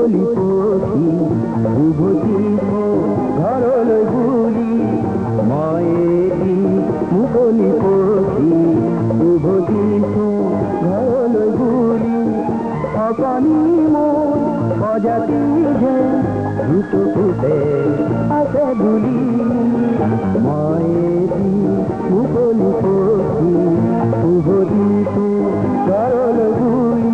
মুকলি পখি উভতিছো ঘৰলৈ বুলি মই এটি মুকলি পখি উভতিছো ঘৰলৈ বুলি অকণি মোৰ প্ৰজাতি যে চকুতে আছে বুলি মই এটি মুকলি পখি উভতিছো ঘৰলৈ বুলি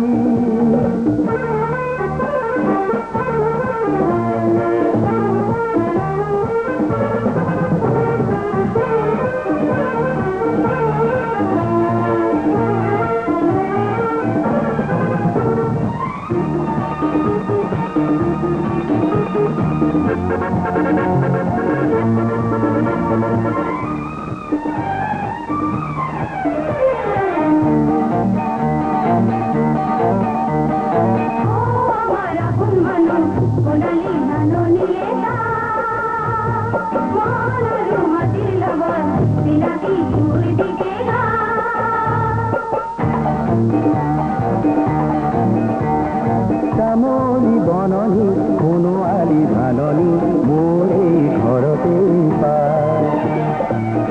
শ্যামলী বননী সোণোৱালী ধাননি মোৰ এই ঘৰতে পায়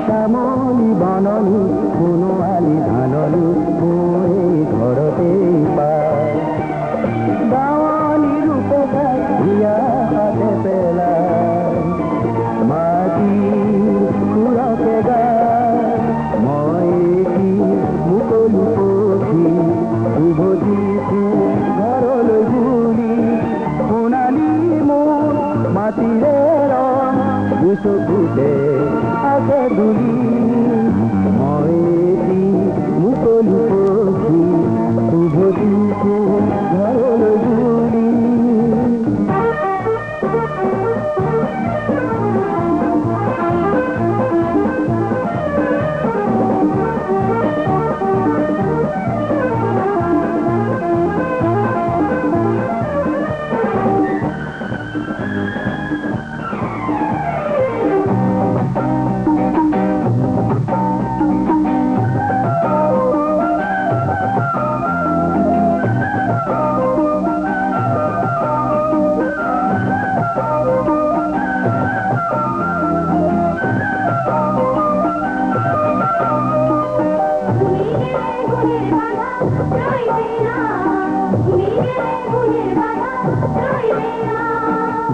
শ্যামলী বননী সোণোৱালী ধাননি মোৰ এই ঘৰতে পায় দাৱনী ৰূপে বিয়া হাতে পেলাই মাটি সুৰকে গায় মই এটি মুকলি পখি উভতিছো ঘৰলৈ বুলি সোণালী মোৰ মাটিৰে ৰং চকুতে আছে দুলি মই এটি মুকলি পখি উভতিছো ঘৰলৈ বুলি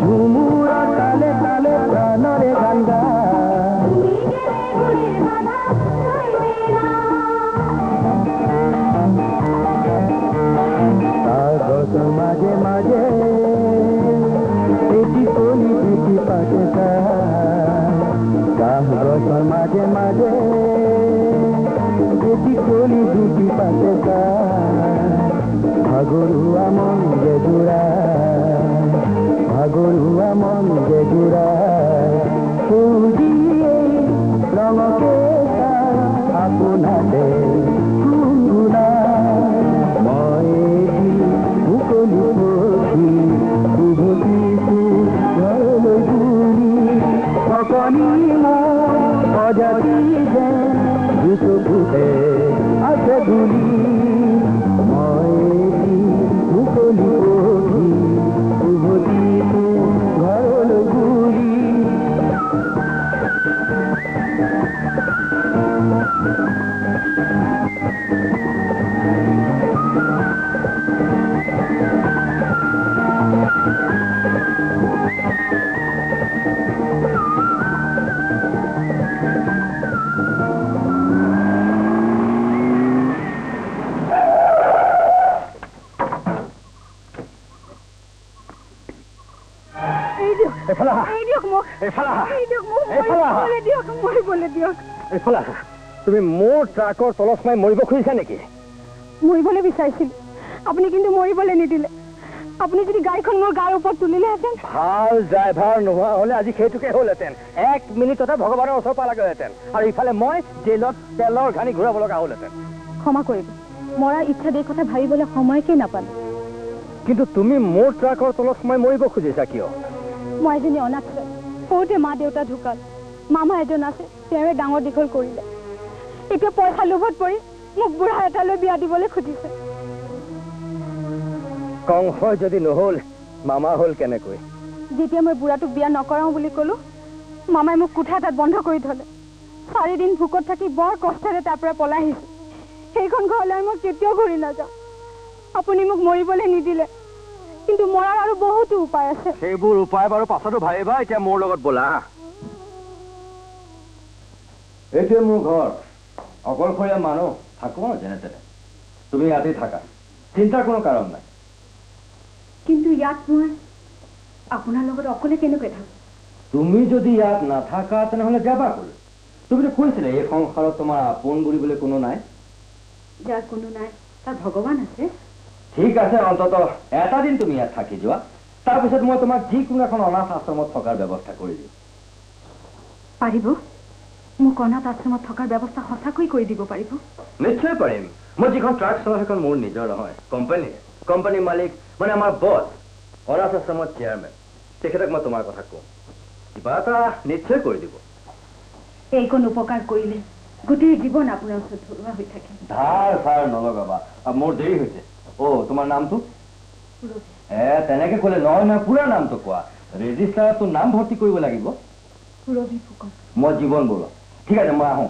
ঝুমুৰা তালে তালে প্ৰাণৰে গান গছৰ মাজে মাজে এটি কলি দুটি পাতে কাহ গছৰ মাজে মাজে এটি কলি দুটি পাতে ভাগৰুৱা মন জেজুৰা ভাগৰুৱা মন জেজুৰা সেউজীয়ে ৰঙকে আপোনাতে গুণগুণা মই এটি মুকলি পখি উভতিছো ঘৰলৈ বুলি অকণি মোৰ প্ৰজাতি যে চকুতে আছে ধূলি মই এটি মুকলি পখি উভতিছো ঘৰলৈ বুলি তুমি মোৰ ট্ৰাকৰ তলত সোমাই মৰিব খুজিছা নেকি? মৰিবলৈ বিচাৰিছিল আপুনি, কিন্তু মৰিবলৈ নিদিলে। আপুনি যদি গাড়ীখন মোৰ গাৰ ওপৰত তুলিলেহেঁতেন। ভাল ড্ৰাইভাৰ নোহোৱা হলে আজি সেইটোকে হ'লহেঁতেন। 1 মিনিটতে ভগৱানৰ ওচৰ পালাগৈহেঁতেন আৰু ইফালে মই জেলত তেলৰ ঘানি ঘূৰাব লগা হ'লহেঁতেন। ক্ষমা কৰিব, মৰাৰ ইচ্ছা দেই কথা ভাবিবলৈ সময়কে নাপালো। কিন্তু তুমি মোৰ ট্ৰাকৰ তলত সোমাই মৰিব খুজিছা কিয়? মই এজনী অনাথ ছোৱালী, সৰুতে মা দেউতা ঢুকাল। মামা এজন আছে, তেওঁৱে ডাঙৰ দীঘল কৰিলে। এতিয়া পইচা লোভত পৰি মোক বুঢ়া এটালৈ বিয়া দিবলৈ খুজিছে। কংস যদি নহল মামা হ'ল কেনেকৈ? যেতিয়া মই বুঢ়াটোক বিয়া নকৰাওঁ বুলি ক'লো, মামাই মোক কোঠা এটাত বন্ধ কৰি থলে। 4 দিন ভোকত থাকি বৰ কষ্টেৰে তাৰ পৰা পলাই আহিছো। সেইখন ঘৰলৈ মই কেতিয়াও ঘূৰি নাযাওঁ। আপুনি মোক মৰিবলৈ নিদিলে, কিন্তু মৰাৰ আৰু বহুতো উপায় আছে। সেইবোৰ উপায় বাৰু পাছতো ভাবিবা, এতিয়া মোৰ লগত ব'লা। এইটোৱে মোৰ ঘৰ, অকলশৰীয়া মানুহ, থাকো যেনে তেনে। তুমি ইয়াতেই থাকা, চিন্তাৰ কোনো কাৰণ নাই। কিন্তু ইয়াত মই আপোনাৰ লগত অকলে কেনেকৈ থাকোঁ? তুমি যদি ইয়াত নাথাকা তেনেহ'লে যাবা ক'লৈ? তুমিতো কৈছিলা এই সংসাৰত তোমাৰ আপোন বুলিবলৈ কোনো নাই। যাৰ কোনো নাই তাৰ ভগৱান আছে। ঠিক আছে, অন্তত এটা দিন তুমি ইয়াত থাকি যোৱা, তাৰপিছত মই তোমাক যিকোনো এখন অনাথ আশ্ৰমত থকাৰ ব্যৱস্থা কৰি দিম। পাৰিব? মোক অনাথ আশ্ৰমত থকাৰ ব্যৱস্থা সঁচাকৈ কৰি দিব পাৰিব? নিশ্চয় পাৰিম। মই যিখন ট্ৰাক চলাওঁ সেইখন মোৰ নিজৰ নহয়, কোম্পানীৰ মালিক মানে আমাৰ বছ, অনাথ আশ্ৰমৰ চেয়াৰমেন। তেখেতক মই তোমাৰ কথা কওঁ, কিবা এটা নিশ্চয় কৰি দিব। এইকণ উপকাৰ কৰিলে গোটেই জীৱন আপোনাৰ ওচৰত ধৰুৱা হৈ থাকে। ধাৰ চাৰ নলগাবা, মোৰ দেৰি হৈছে। তোমাৰ নামটো? তেনেকে ক'লে নহয়, পুৰা নামটো কোৱা। ৰেজিষ্টাৰতো নাম ভৰ্তি কৰিব লাগিব। ৰবি ফুকন। মই জীৱন বৰুৱা। ঠিক আছে, মই আহোঁ।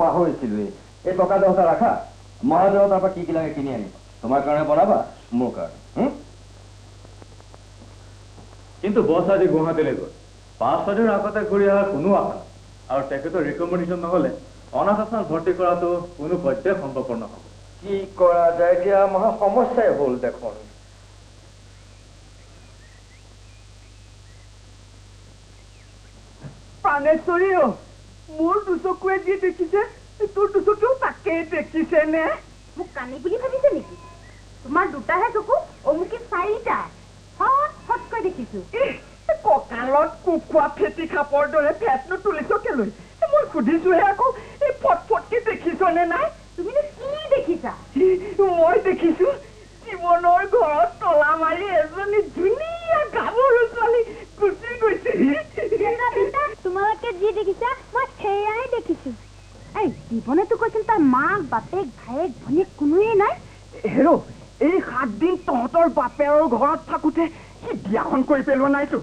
পাহৰিছিলোৱে, এই টকা 10টা ৰাখা। মহাদেৱৰ তাৰ পৰা কি লাগে কিনি আনিবা। তোমাৰ কাৰণে বনাবা, মোৰ কাৰণে। কিন্তু বছ আজি গুৱাহাটীলৈ গ'ল। 5-6 দিনৰ আগতে ঘূৰি অহাৰ কোনো আশা নাই, আৰু তেখেতৰ ৰিকমেণ্ডেশ্যন নহ'লে অনাথ আশ্ৰমত ভৰ্তি কৰাটো কোনো পৰ্যায়ে সম্ভৱপৰ নহ'ব। কি কৰা যায় এতিয়া, মহা সমস্যাই হ'ল দেখোন। প্ৰাণেশ্বৰী, মোৰ দুচকুৱে যি দেখিছে তোৰ দুচকুৱেও তাকেই দেখিছে নে? মোক কানি বুলি ভাবিছে নেকি? তোমাৰ দুটাহে চকু, অমুকি 4টা। ফটকৈ দেখিছো। কঁকালত কুকুৰা ফেটি খাপৰ দৰে ফেটনো তুলিছ কেলৈ? মই সুধিছোহে আকৌ, এই ফটফটকে দেখিছ নে নাই? তুমিনো কি দেখিছা? মই দেখিছো জীৱনৰ ঘৰত তলা মাৰি এজনী ধুনীয়া গাভৰু ছোৱালী গুচি গৈছে। তোমালোকে যি দেখিছা মই সেয়াই দেখিছো। এই জীৱনেতো কৈছিল তাৰ মাক, বাপেক, ভায়েক, ভনীয়েক কোনোৱে নাই। হেৰ, এই 7 দিন তহঁতৰ বাপেৰৰ ঘৰত থাকোতে সি বিয়াখন কৰি পেলোৱা নাইতো।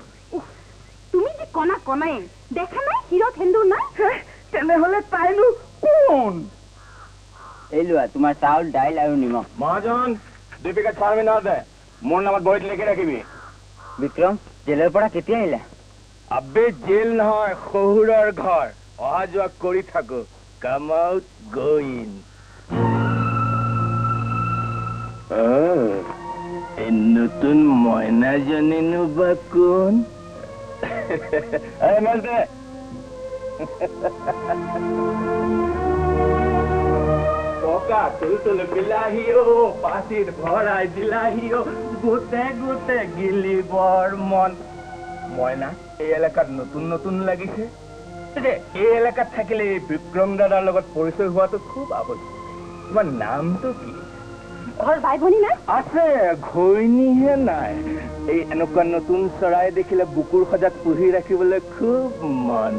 তুমি যে কণাই দেখা নাই হিৰত সেন্দুৰ নাই? তেনেহলে তাইনো কোন? এই লোৱা তোমাৰ চাউল, দাইল আৰু নিমখ। মহাজন, 2 পেকেট চাওমিন দে, মোৰ নামত বহীত লিখি ৰাখিবি। বিক্ৰম, জেলৰ পৰা কেতিয়া আহিলা? আবে জেল নহয়, শহুৰৰ ঘৰ। অহা যোৱা কৰি থাকো। Come out, go in. এই নতুন মইনাজনীনো বা কোন? টকা তুল বিলাহীও, পাচিত ভৰাই বিলাহীও, গোটে গিলিবৰ মন। মইনা এই এলেকাত নতুন লাগিছে। এই এলেকাত থাকিলে এই বিক্ৰম দাদাৰ লগত পৰিচয় হোৱাটো খুব আৱশ্যক। তোমাৰ নামটো কি? ঘৰ ভাই ভনী নাই? আছে, ঘৈণীহে নাই। এই এনেকুৱা নতুন চৰাই দেখিলে বুকুৰ সজাত পুহি ৰাখিবলৈ খুব মন।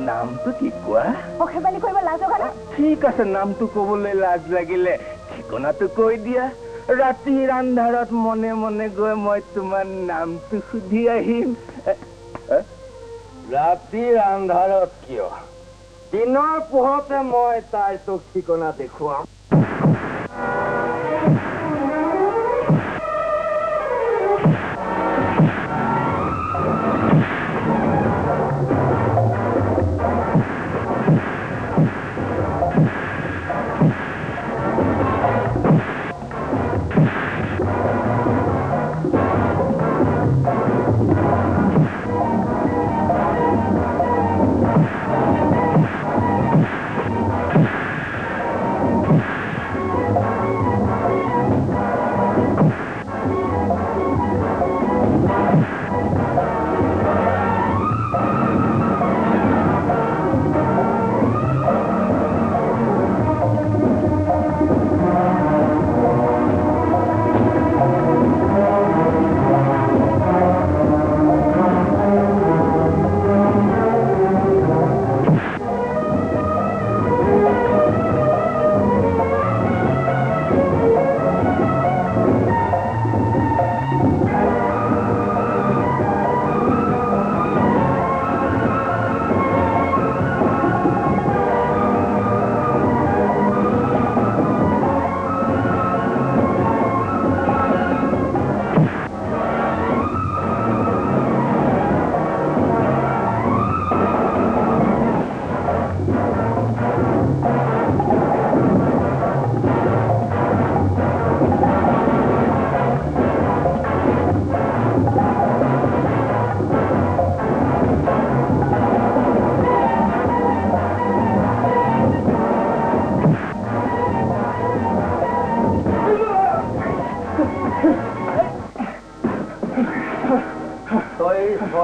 নামটো কি কোৱা? অখেবালি কৰিব লাজ লগা নাই? ঠিক আছে, নামটো কবলৈ লাজ লাগিলে ঠিকনাটো কৈ দিয়া। ৰাতিৰ আন্ধাৰত মনে মনে গৈ মই তোমাৰ নামটো সুধি আহিম। ৰাতিৰ আন্ধাৰত কিয়? দিনৰ পোহৰতে মই তাই তোক ঠিকনা দেখুৱাম।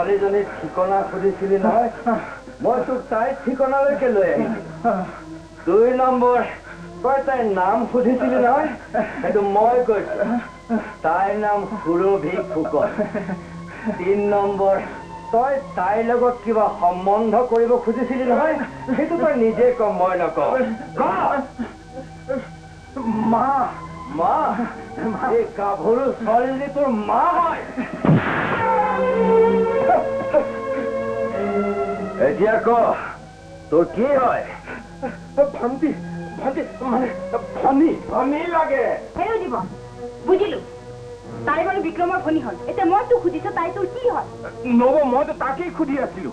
ছোৱালীজনীৰ ঠিকনা সুধিছিলি নহয় মই তোক তাইৰ ঠিকনালৈকে লৈ আহিছো 2 নম্বৰ তই তাইৰ নাম সুধিছিলি নহয় সেইটো মই কৈছো তাইৰ নাম সুৰভি ফুকন 3 নম্বৰ তই তাইৰ লগত কিবা সম্বন্ধ কৰিব খুজিছিলি নহয় সেইটো তই নিজে কম মই নকওঁ মা মা এই গাভৰু ছোৱালীজনী তোৰ মা হয় এতিয়া ক তোৰ কি হয় ভণ্টি ভণ্টি মানে ভনী লাগে হেৰি দিব বুজিলো তাই বাৰু বিক্ৰমৰ ভনী হ'ল এতিয়া মই তোক সুধিছো তাই তোৰ কি হয় নব মইতো তাকেই সুধি আছিলো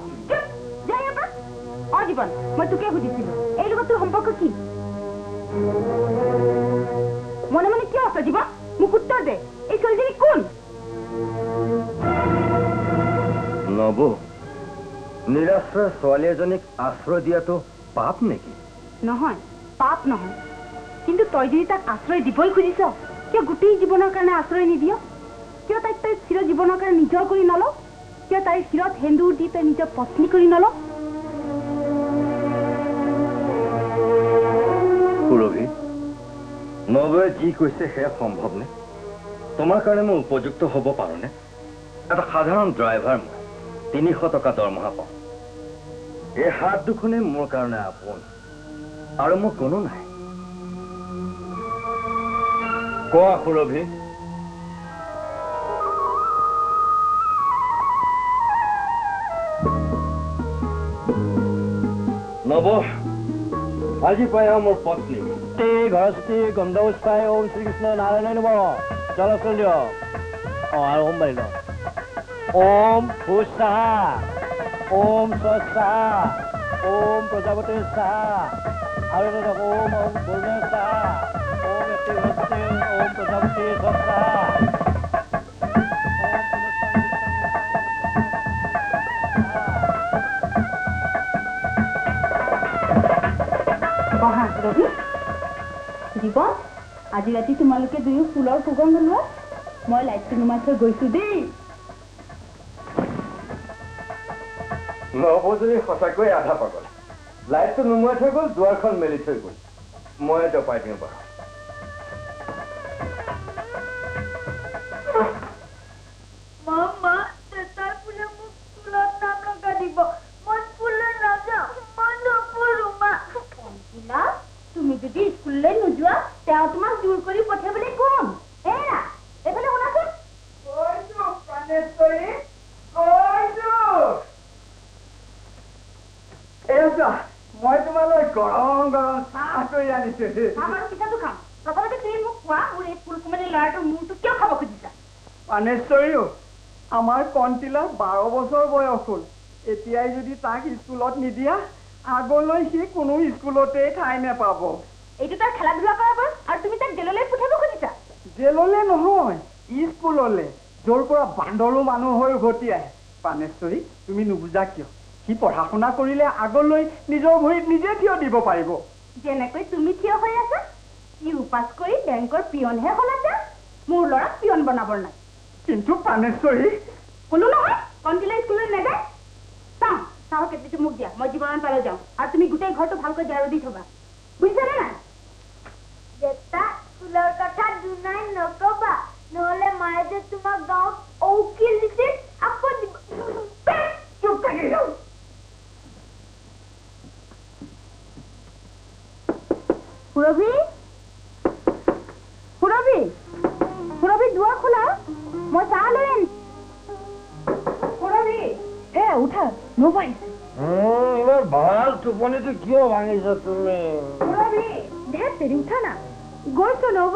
জীৱন মই তোকে সুধিছিলো এই লগত তোৰ সম্পৰ্ক কি মনে মনে কিয় আছ জীৱন মোক উত্তৰ দে এই ছোৱালীজনী কোন নব নিৰাশ্ৰয় ছোৱালী এজনীক আশ্ৰয় দিয়াটো পাপ নেকি নহয় পাপ নহয় কিন্তু তই যদি তাক আশ্ৰয় দিবই খুজিছ কিয় গোটেই জীৱনৰ কাৰণে আশ্ৰয় নিদিয় কিয় তাইক তই চিৰ জীৱনৰ কাৰণে নিজৰ কৰি নল কিয় তাইৰ শিৰত সেন্দুৰ দি তই নিজৰ পত্নী কৰি নল সুৰভি নবয়ে যি কৈছে সেয়া সম্ভৱ নে তোমাৰ কাৰণে মই উপযুক্ত হ'ব পাৰোঁনে এটা সাধাৰণ ড্ৰাইভাৰ মই 300 টকা দৰমহা পাওঁ এই হাত দুখনেই মোৰ কাৰণে আপোন আৰু মোৰ কোনো নাই কোৱা সুৰভি নব আজি পাই মোৰ পত্নী ঘৰস্থিতি গন্ধপুষ্পাই ওম শ্ৰীকৃষ্ণ নাৰায়ণ নম জলচল দিয়ক আৰু ওম বাঢ়ি লওক ওম ভূষ সাহা ওম স্বাহা ওম প্ৰজাপতি সাহা আৰু এটা ওম ওম পূৰ্ণ সাহা ওম এটি ওম প্ৰজাপতি সাহা জীৱন আজি ৰাতি তোমালোকে দুয়ো ফুলৰ সুগন্ধ লোৱা মই লাইটটো নুমাই থৈ গৈছো দেই নৱজনী সঁচাকৈ আধা পাগল লাইটটো নুমুৱাই থৈ গ'ল দুৱাৰখন মেলি থৈ গ'ল মই জপাই দিওঁ বাৰু তুমি যদি স্কুললৈ নোযোৱা তেওঁ তোমাক জোৰ কৰি পঠিয়াবলৈ কম এৰা এইফালে শুনাচোন মই তোমালৈ গৰম গৰম চাহ কৰি আনিছো পিঠাটো খাম প্ৰথমতে তুমি মোক কোৱা মোৰ এই ফুলকুমাৰী ল'ৰাটোৰ মূৰটো কিয় খাব খুজিছা পানেশ্বৰীও আমাৰ কণ্টিলৰ 12 বছৰ বয়স হ'ল এতিয়াই যদি তাক স্কুলত নিদিয়া আগলৈ সি কোনো স্কুলতে ঠাই নাপাব এইটো তাৰ খেলা ধূলা কৰা বয়স আৰু তুমি তাক জেললৈ পঠিয়াব খুজিছা জেললৈ নহয় স্কুললৈ য'ৰ পৰা বান্দৰো মানুহ হৈ উভতি আহে পানেশ্বৰী তুমি নুবুজা কিয় সি পঢ়া শুনা কৰিলে আগলৈ নিজৰ ভৰিত নিজে থিয় দিব পাৰিব যেনেকৈ তুমি থিয় হৈ আছা ইউ পাছ কৰি বেংকৰ পিয়নহে হ'ল আছে মোৰ ল'ৰাক পিয়ন বনাবৰ নাই কিন্তু পানেশ্বৰী কোনো নহয় কণ্টিলৰ স্কুললৈ নাযায় চাওঁ চাহৰ কেটলিটো মোক দিয়া মই জীৱনত পালে যাওঁ আৰু তুমি গোটেই ঘৰটো ভালকৈ ঝাৰু দি থবা বুজিছানে নাই দেতা স্কুলৰ কথা দুনাই নকবা নহলে মায়ে যে তোমাক গাঁৱত ঔকিল দিছে আকৌ দিব চুপ থাকি যাওঁ সুৰভি সুৰভি সুৰভি দুৱাৰ খোলা মই চাহ লৈ আনিম সুৰভি উঠা নব আহিছে ইমান ভাল টোপনিটো কিয় ভাঙিছা তুমি সুৰভি ঢেৰ তেৰি উঠা না গৈছো নব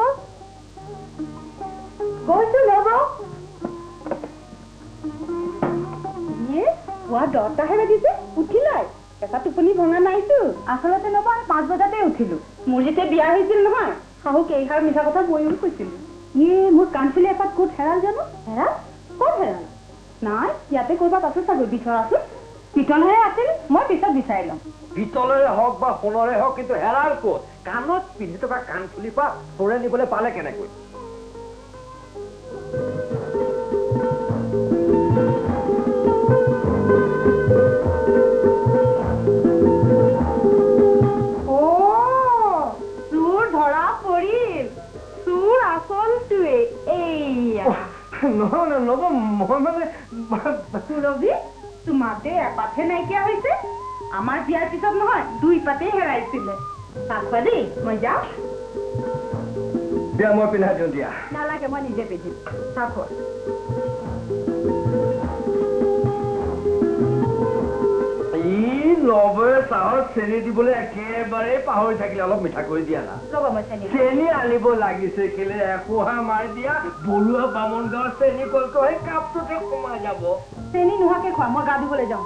পুৱা 10টাহে বাজিছে উঠিলাই এটা টোপনি ভঙা নাইছো আচলতে নব 5 বজাতে উঠিলো মোৰ যেতিয়া বিয়া হৈছিল নহয় শাহুক এইষাৰ মিছা কথা ময়ো কৈছিলো মোৰ কাণফুলি এপাত ক'ত হেৰাল জানো হেৰাল ক'ত হেৰাল নাই ইয়াতে ক'ৰবাত আছে চাগৈ বিচৰাচোন পিতলহে আছিল মই পিছত বিচাৰি ল'ম পিতলৰে হওক বা সোণৰে হওক কিন্তু হেৰাল ক'ত কাণত পিন্ধি থকা কাণফুলি পৰা চোৰে নিবলৈ পালে কেনেকৈ নহয় নব মই মানে সুৰভি তোমাতে এপাতহে নাইকিয়া হৈছে আমাৰ বিয়াৰ পিছত নহয় 2 পাতেই হেৰাইছিলে চাচা দেই মই যাওঁ দিয়া মই পিন্ধাই দিওঁ দিয়া নালাগে মই নিজে পিন্ধিম চাওক নবয়ে চাহত চেনি দিবলৈ একেবাৰে পাহৰি থাকিলে অলপ মিঠা কৰি দিয়া না ৰ'ব মই চেনি আনিব লাগিছে কেলে এশোহা মাৰি দিয়া বৰুৱা বামন গাঁৱৰ চেনি কলটো সেই কাপটোতে সোমাই যাব চেনি নোহোৱাকে খোৱা মই গা ধুবলৈ যাওঁ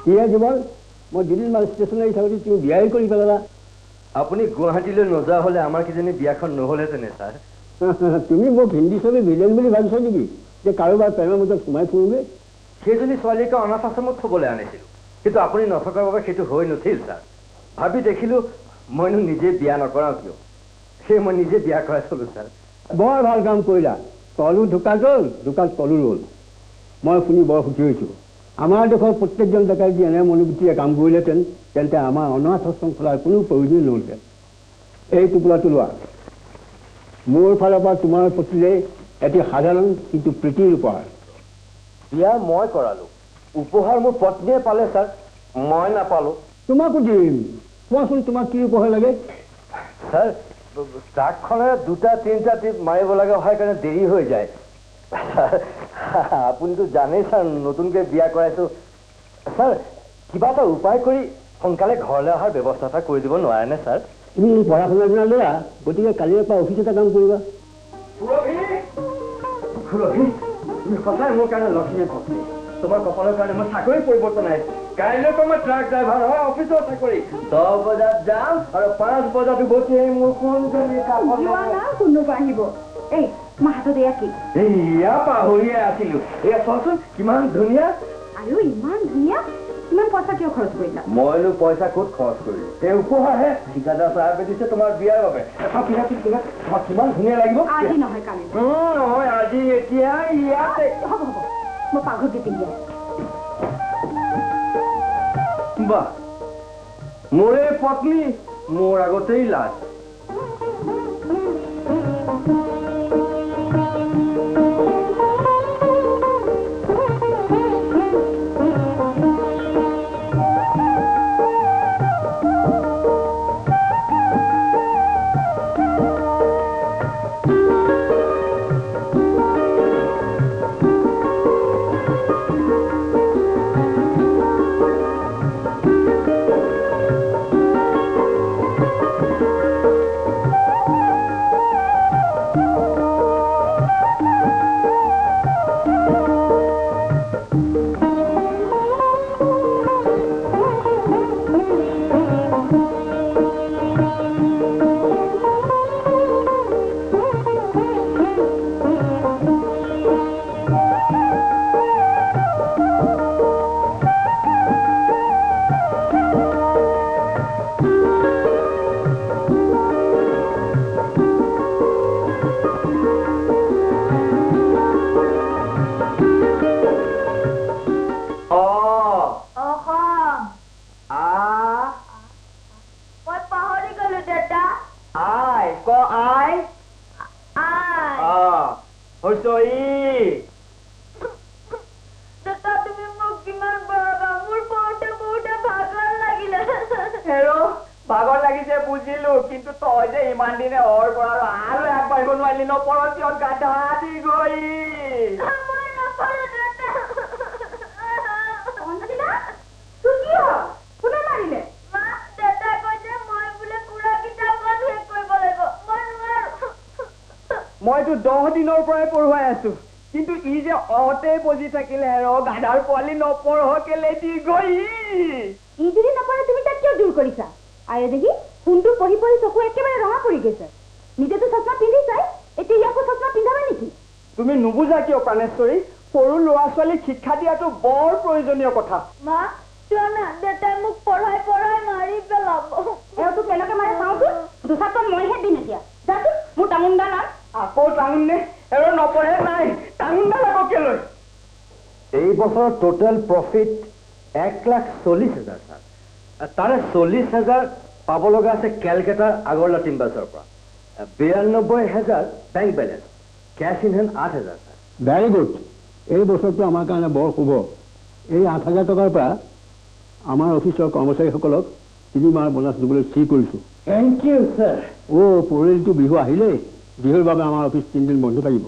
ইয়ে জীৱন মই দুদিনমান ষ্টেচনাৰী থাকোঁতে তুমি বিয়াই কৰি পেলালা আপুনি গুৱাহাটীলৈ নোযোৱা হ'লে আমাৰ কিজানি বিয়াখন নহ'লেহেঁতেনে ছাৰ তুমি মোক হিন্দী ছবি ভিলেন বুলি ভাবিছা নেকি যে কাৰোবাৰ প্ৰেমৰ মাজত সোমাই ফুৰোগে সেইজনী ছোৱালীকে অনাথ আশ্ৰমত থ'বলৈ আনিছিলোঁ কিন্তু আপুনি নথকাৰ বাবে সেইটো হৈ নুঠিল ছাৰ ভাবি দেখিলোঁ মইনো নিজে বিয়া নকৰাওঁ কিয় সেই মই নিজে বিয়া কৰাই থ'লোঁ ছাৰ বৰ ভাল কাম কৰিলা তলো ঢোকা গ'ল ঢোকাত তলো ৰ'ল মই শুনি বৰ সুখী হৈছোঁ আমাৰ দেশৰ প্ৰত্যেকজন ডেকাই যদি এনে মনোবৃত্তিৰে কাম কৰিলেহেঁতেন তেন্তে আমাৰ অনাথ আশ্ৰম খোলাৰ কোনো প্ৰয়োজন নহ'লহেঁতেন এই টোপোলাটো লোৱা মোৰ ফালৰ পৰা তোমাৰ প্ৰতিলৈ এটি সাধাৰণ কিন্তু প্ৰীতিৰ উপহাৰ বিয়া মই কৰালোঁ উপহাৰ মোৰ পত্নীয়ে পালে ছাৰ মই নাপালোঁ তোমাকো দিম কোৱাচোন তোমাক কি উপহাৰ লাগে ছাৰ ট্ৰাকখনে 2-3টা ট্ৰিপ মাৰিব লগা হয় কাৰণে দেৰি হৈ যায় আপুনিতো জানেই ছাৰ নতুনকৈ বিয়া কৰাইছোঁ ছাৰ কিবা এটা উপায় কৰি সোনকালে ঘৰলৈ অহাৰ ব্যৱস্থা এটা কৰি দিব নোৱাৰেনে ছাৰ তুমি পঢ়া শুনা দিনা ল'ৰা গতিকে কালিৰে পৰা অফিচ এটা কাম কৰিবা তুমি সঁচাই মোৰ কাৰণে লক্ষ্মীয়ে পত্নী তোমাৰ কপালৰ কাৰণে মই চাকৰি পৰিৱৰ্তন আহিছোঁ কাইলৈ মই ট্ৰাক ড্ৰাইভাৰ হয় অফিচৰ চাকৰি 10 বজাত যাম আৰু 5 বজাত উভতি আহি মোৰ কোনোবা আহিব এই তোমাৰ হাতত এয়া কি এয়া পাহৰিয়ে আছিলো এয়া চোৱাচোন কিমান ধুনীয়া আৰু ইমান ধুনীয়া ইমান পইচা কিয় খৰচ কৰিলা মইনো পইচা ক'ত খৰচ কৰিলো এই উপহাৰহে ঠিকাদাৰ চাহাবে দিছে তোমাৰ বিয়াৰ বাবে তোমাক কিমান ধুনীয়া লাগিব আজি নহয় কালি নহয় আজি এতিয়া ইয়াতে হ'ব মই পাকঘৰতে পিন্ধি বাহ মোৰে পত্নী মোৰ আগতেই লাজ মইতো 10 দিনৰ পৰাই পঢ়ুৱাই আছো কিন্তু ই যে অতে বজি থাকিলে আৰু গাধাৰ পোৱালি নপঢ় কেলে দি গই ই যদি নপঢ়ে তুমি তাক কিয় দূৰ কৰিছা আৰে দেখি ফোনটো পঢ়ি পঢ়ি চকু একেবাৰে ৰঙা পৰি গৈছে নিজেতো চশমা পিন্ধিছাই এতিয়া ইয়াকো চশমা পিন্ধাবা নেকি তুমি নুবুজা কিয় প্ৰাণেশ্বৰী সৰু ল'ৰা ছোৱালীক শিক্ষা দিয়াটো বৰ প্ৰয়োজনীয় কথা মা চোৱা না দেউতাই মোক পঢ়াই পঢ়াই মাৰি পেলাব এওঁতো কেনেকে মাৰে চাওঁচোন দুচাটো মইহে দিম এতিয়া যাচোন মোৰ টাঙুনডাল আকৌ টাঙুন নে আৰু নপঢ়ে নাই টাঙুনডাল আকৌ কেলৈ এই বছৰ টোটেল প্ৰফিট 1,40,000 ছাৰ তাৰে 40,000 পাব লগা আছে কেলকাতাৰ আগৰৱালা টিম্বাৰ্ছৰ পৰা 92,000 bank balance cash in hand 8,000 sir. Very good. এই বছৰটো আমাৰ কাৰণে বৰ শুভ। এই 8,000 টকাৰ পৰা আমাৰ অফিচৰ কৰ্মচাৰীসকলক 3 মাহৰ বোনাছ দিবলৈ স্থিৰ কৰিছোঁ। Thank you sir. পৰিয়ালটো বিহু আহিলেই, বিহুৰ বাবে আমাৰ অফিচ 3 দিন বন্ধ থাকিব।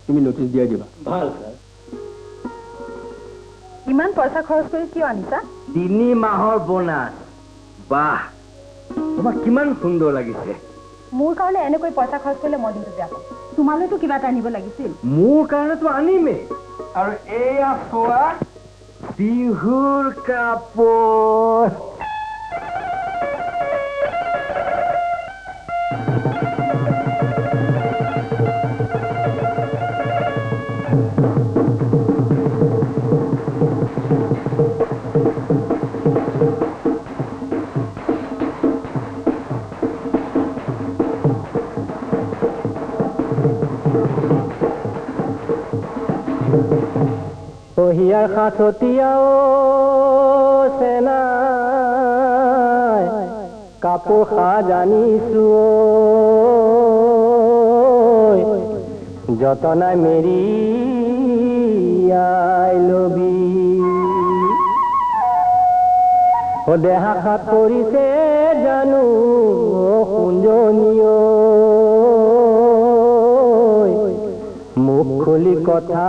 তুমি নটিচ দিয়াই দিবা। ভাল স্যার। ইমান পইচা খৰচ কৰি কিয় আনিছা? 3 মাহৰ বোনাছ। বাহ, তোমাক কিমান সুন্দৰ লাগিছে। মোৰ কাৰণে এনেকৈ পইচা খৰচ কৰিলে মই দিনটো বেয়া পাওঁ। তোমালৈতো কিবা এটা আনিব লাগিছিল। মোৰ কাৰণেতো আনিমেই। আৰু এয়া চোৱা বিহুৰ কাপোৰ। হিয়াৰ সাঁচতীয়াও চেনাই কাপোৰ সাজ আনিছো যতনাই মেৰিয়াই লবি দেহা সাত পৰিছে জানো সুঞ্জনীয় মুখ খুলি কথা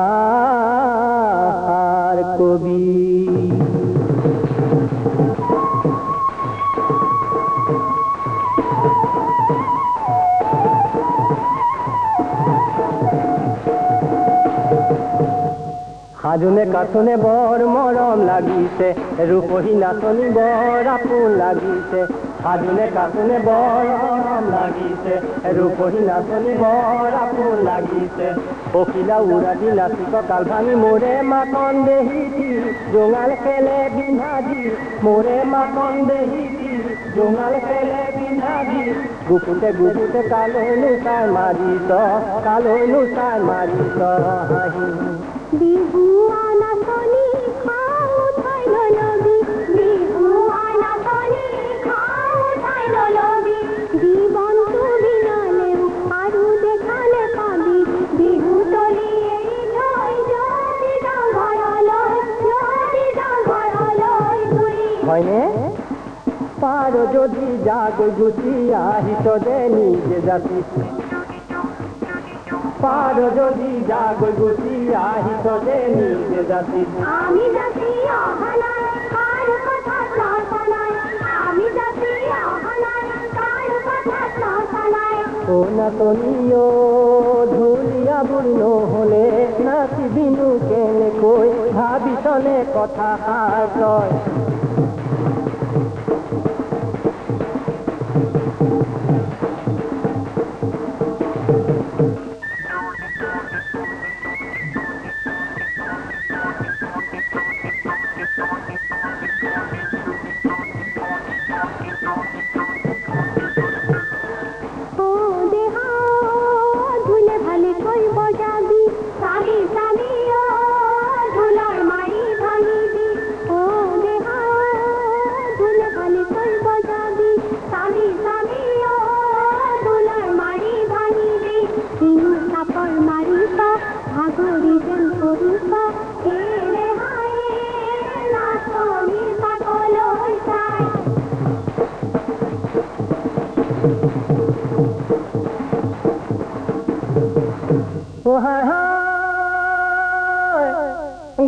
কবি সাজুনে কাঠুনে বৰ মৰম লাগিছে ৰূপহী নাচনী বৰ আপোন লাগিছে সাজুনে কাঠুনে বৰ মৰম লাগিছে ৰূপহী নাচনী বৰ আপোন লাগিছে অখিলা উৰাদি নাচিক কাল ভাঙি মোৰে মাকন দেহিতি জোঙাল খেলে বিন্ধাদি মোৰে মাকন দেহিতি জোঙাল খেলে বিন্ধাদি গুপুতে গুপুতে কালৈনো চাই মাৰিছ কালৈনো চাই মাৰিছ হাঁহি বিহু আনাচনী খাও উঠাই ললবি বিহু আনাচনী খাও উঠাই ললবি জীৱনটো বিনালেও আৰু দেখালে পাবি বিহু তলি এৰি থৈ যদি যাওঁ ঘৰলৈ হয়নে পাৰ যদি যাগৈ গুচি আহিছ দে নিজে জাতি পাৰ যদি যাগৈ গুচি আহিছ দে নিজে জাতি আমি জাতি অহনাই কাৰ কথা নচলাই আমি জাতি অহনাই কাৰ কথা নচলাই ও নাচনীয় ঢুলীয়া বুঢ়ী নহ'লে নাচিবিনো কেনেকৈ ভাবিছনে কথা তই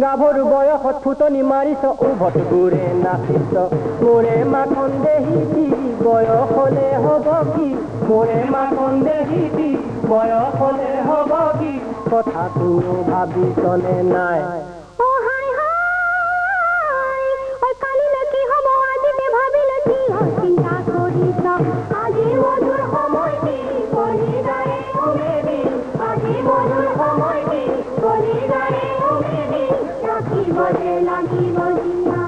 গাভৰু বয়সত ফুটনি মাৰিছ উভত ঘূৰে নাচিছ মোৰে মাখন দেহিতি বয়স হলে হ'ব কি মোৰে মাখন দেহিতি বয়স হলে হ'ব কি কথাটো ভাবিছনে নাই চিন্তা কৰিছ আজি মধুৰ সময়টি কলিদাৰে উমেদি আজি মধুৰ সময়টি কলিদাৰে উমেদি ৰাখিবলে লাগিব জিয়া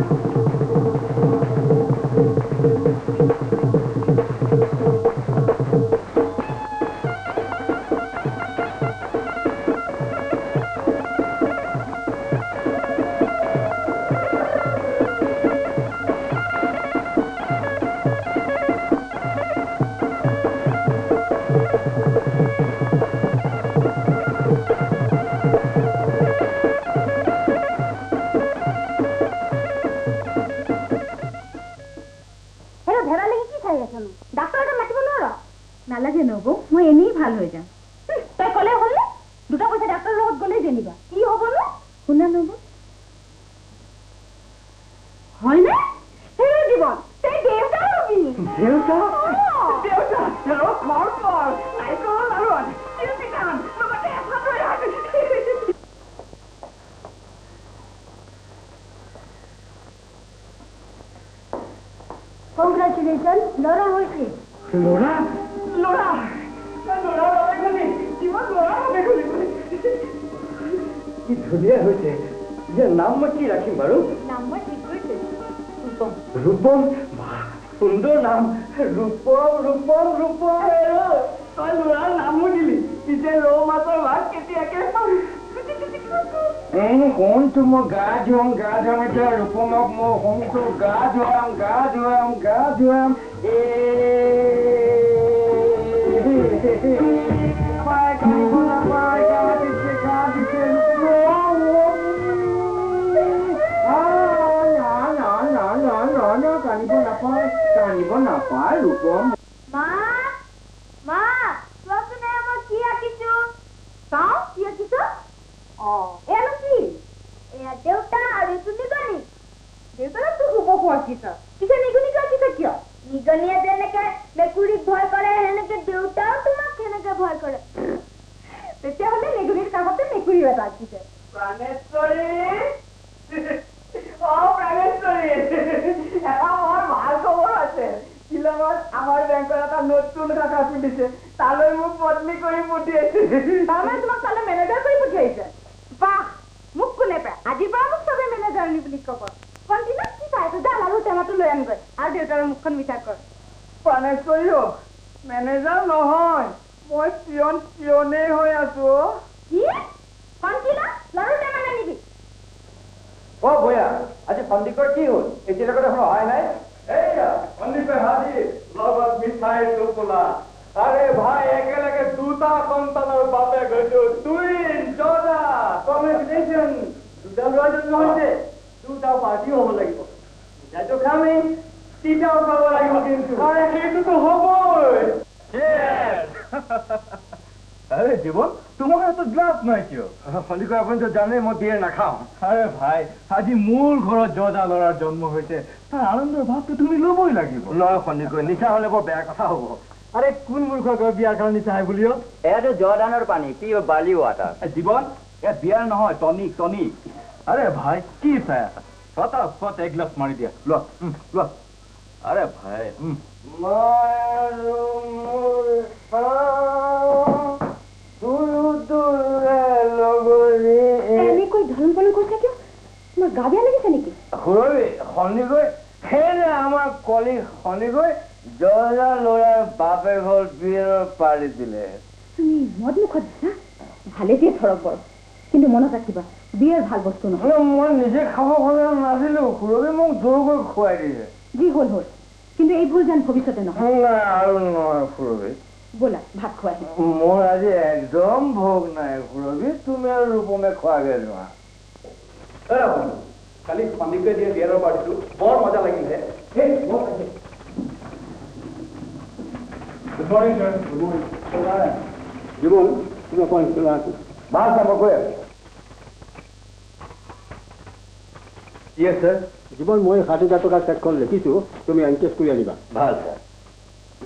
নালাগে নবৌ মই এনেই ভাল হৈ যাম তই ক'লে হ'ল নে দুটা পইচা ডাক্তৰৰ লগত গ'লেই জানিবা কি হ'বনো শুনা নবৌ হয় নে সেই জীৱন সেই দেউতা হবি দেউতা ঘৰ নাৰিকল লাৰু তিল পিঠা লগতে কংগ্ৰেচুলেশ্যন ল'ৰা হৈছে ল'ৰা ল'ৰা কিমান ল'ৰা হবে কি ধুনীয়া হৈছে ইয়াৰ নাম মই কি ৰাখিম বাৰু নাম মই ঠিক কৰিছোঁ ৰূপম সুন্দৰ নাম ৰূপম ৰূপম ৰূপম তই ল'ৰাৰ নামো দিলি পিছে ৰৌ মাছৰ ভাত কেতিয়াকে পাম কোনটো মই গা ধুৱাম এতিয়া ৰূপমক মই কোনটো গা ধুৱাম কানিব নাপায় ৰূপম মা মা চোৱাচোন মই কি আঁকিছো চাওঁ কি আঁকিছ এয়ানো কি এয়া দেউতা আৰু এইটো নিগনি দেউতাৰতো শুব আঁকিছ পিছে নিগনিটো আঁকিছ কিয় নিগনিয়ে যেনেকে মেকুৰীক ভয় কৰে সেনেকে দেউতাও তোমাক সেনেকে ভয় কৰে তেতিয়াহ'লে নিগনিৰ কাষতে মেকুৰী এটা আঁকিছে প্ৰাণেশ্বৰী এটা বৰ ভাল খবৰ আছে শ্বিলঙত আমাৰ বেংকৰ এটা নতুন শাখা খুলিছে তালৈ মোক বদলি কৰি পঠিয়াইছে তাৰমানে তোমাক তালৈ মেনেজাৰ কৰি পঠিয়াইছে বাহ মোক কোনে পায় আজিৰ পৰা মোক চবে মেনেজাৰনী বুলি ক'ব কণ্টিনা কি চাইছো যা লাৰু টেমাটো লৈ আনগৈ আৰু দেউতাৰ মুখখন মিঠা কৰ প্ৰাণেশ্বৰী মেনেজাৰ নহয় মই পিয়নেই হৈ আছো কি কণ্টিনা লাৰু টেমা নাই নেকি ভৈয়া আজি সন্দিকৰ কি হ'ল এতিয়ালৈকে দেখোন অহাই নাই এইয়া সন্দীপে হাজিৰ লগত মিঠাই টোপোলা আৰে ভাই একেলগে দুটা সন্তানৰ বাপে গৈছো টুইন জৰ্জা কংগ্ৰেচুলেশ্যন দুটা ল'ৰা জন্ম হৈছে দুটা পাৰ্টি হ'ব লাগিব যাইতো খামেই তিনিটাও খাব লাগিব কিন্তু আৰে সেইটোতো হ'বই আৰে জীবন তোমাৰ এত গ্লাস নাই কিয় সন্দিকৈ আপুনি তো জানে মই বিয়েৰ নাখাওঁ আৰে ভাই আজি মোৰ ঘৰত জৰ্জা ল'ৰাৰ জন্ম হৈছে তাৰ আনন্দৰ ভাৱটো তুমি ল'বই লাগিব নহয় সন্দিকৈ নিচা হলে বৰ বেয়া কথা হ'ব আৰে কোন মূৰ্খৰ ঘৰত বিয়াৰ কাৰণে নিচা হয় বুলিও এয়াতো জৰ্দানৰ পানী পিয়ৰ বাৰ্লি ৱাটাৰ জীৱন এয়া বিয়াৰ নহয় টনিক আৰে ভাই কি চাই আছা ফটাফট এক গ্লাছ মাৰি দিয়া লোৱা আৰে ভাই এনেকৈ ধৰণ পলন কৰিছে কিয় তোমাৰ গা বেয়া লাগিছে নেকি সন্দিকৈ সেই আমাৰ কলি সন্দিকৈ জৰ্জা ল'ৰাৰ বাপে ঘৰ বিয়েৰৰ পাৰি দিলে তুমি মদ মুখত দিছা ভালে দিয়ে ধৰক বৰ কিন্তু মনত ৰাখিবা বিয়েৰ ভাল বস্তু নহয় মই নিজে খাব খোজা নাছিলো সুৰভি মোক জোৰ কৰি খুৱাই দিছে যি হ'ল কিন্তু এই ভুল যেন ভৱিষ্যতে নহয় নাই আৰু নহয় সুৰভি ব'লা ভাত খুৱাই মোৰ আজি একদম ভোগ নাই সুৰভি তুমি আৰু ৰূপমে খোৱাগে যোৱা কালি সন্দিকৈ দিয়ে বিয়াৰৰ পাৰ্টিটো বৰ মজা লাগিলে good morning sir good morning জীবন তুমি অকণ চলা ভাল চাব কৈ ইয়েছ স্যাৰ জীবন মই ৬০,০০০ টকা চেকখন লিখিছোঁ তুমি এনকেছ কৰি আনিবা ভাল স্যাৰ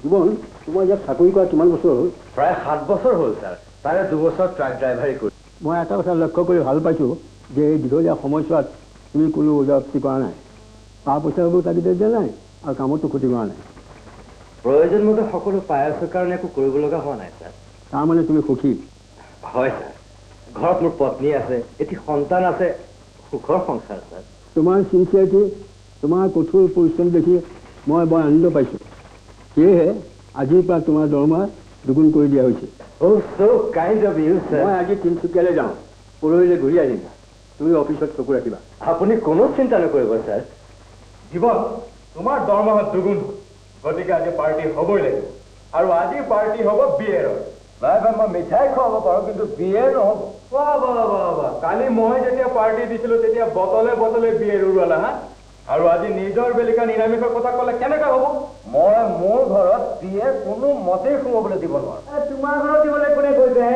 জীবন তোমাৰ ইয়াত চাকৰি কৰা কিমান বছৰ হ'ল প্ৰায় 7 বছৰ হ'ল স্যাৰ তাৰে 2 বছৰ ট্ৰাক ড্ৰাইভাৰী কৰি মই এটা কথা লক্ষ্য কৰি ভাল পাইছোঁ যে এই দীঘলীয়া সময়ছোৱাত তুমি কোনো ওজাপ্তি কৰা নাই পা পইচাবোৰ তাগিদে দিয়া নাই আৰু কামতো ক্ষতি কৰা নাই প্ৰয়োজন মতে সকলো পাই আছো কাৰণে একো কৰিব লগা হোৱা নাই স্যাৰ তাৰমানে তুমি সুখী হয় স্যাৰ ঘৰত মোৰ পত্নী আছে এটি সন্তান আছে সুখৰ সংসাৰ স্যাৰ তোমাৰ চিনচিয়াৰিটি তোমাৰ কঠোৰ পৰিশ্ৰম দেখি মই বৰ আনন্দ পাইছোঁ সেয়েহে আজিৰ পৰা তোমাৰ দৰমহা দুগুণ কৰি দিয়া হৈছে Oh, so kind of you, sir. মই আজি তিনিচুকীয়ালৈ যাওঁ পৰহিলৈ ঘূৰি আহিম তুমি অফিচত চকু ৰাখিবা আপুনি কোনো চিন্তা নকৰিব স্যাৰ জীৱন তোমাৰ দৰমহা দুগুণ গতিকে আজি পাৰ্টি হ'বই লাগিব আৰু আজি পাৰ্টি হ'ব বিয়েৰৰ নাই ভাই মই মিঠাই খুৱাব পাৰোঁ কিন্তু বিয়ে নহ'ব কালি মই যেতিয়া পাৰ্টি দিছিলো তেতিয়া বটলে বটলে বিয়েৰ উৰুৱালা হা আৰু আজি নিজৰ বেলিকা নিৰামিষৰ কথা ক'লে কেনেকৈ হ'ব? মই মোৰ ঘৰত বিয়ে কোনো মতেই সোমাবলৈ দিব নোৱাৰো। তোমাৰ ঘৰত দিবলৈ কোনে কৈছে?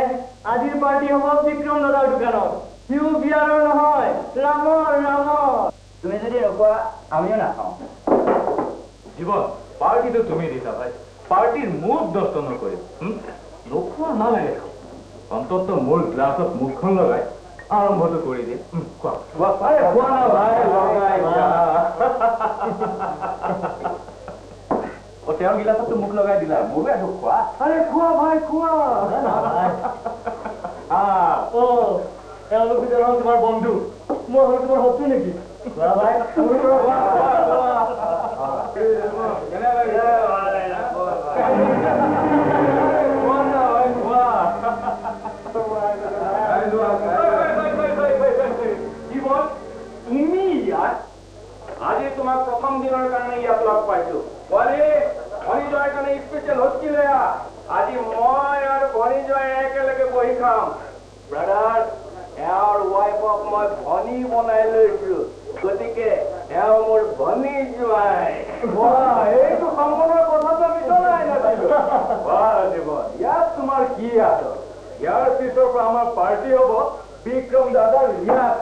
আজিৰ পাৰ্টি হ'ব বিক্ৰম দাদাৰ দোকানত। সিও বিয়াৰৰ নহয়, ৰামৰ। তুমি যদি নোকোৱা আমিও নাখাওঁ। জীৱন, পাৰ্টিটো তুমি দিছা ভাই। পাৰ্টিৰ মুখ নষ্ট নকৰিম। নোখোৱা নালাগে, অন্তত মোৰ গ্লাছত মুখখন লগাই আৰম্ভটো কৰি দিয়ে। খোৱা না ভাই, লগাই তেওঁৰ গিলাচতটো মুখ লগাই দিলা, মোৰো একো খোৱা। আৰে খোৱা ভাই, খোৱা। এওঁলোক দুজন হ'ল তোমাৰ বন্ধু, মই হ'ল তোমাৰ শত্ৰু নেকি? খোৱা ভাই, তুমি ইয়াত আজি তোমাক প্ৰথম দিনৰ কাৰণে ইয়াত লগ পাইছো। ভনীজয়ৰ কাৰণে স্পেচিয়েল হোষ্টেল আজি মই আৰু ভনীজয় একেলগে বহি খাম। ব্ৰাদাৰ, এওঁৰ ৱাইফক মই ভনী বনাই লৈছো, গতিকে এওঁ মোৰ ভনী জোৱাই। এইটো সম্পৰ্কৰ কথাটো আমি জনাই নাছিলো। ইয়াত তোমাৰ কি আছে? ইয়াৰ পিছৰ পৰা আমাৰ পাৰ্টি হ'ব বিক্ৰম দাদাৰ ইয়াত।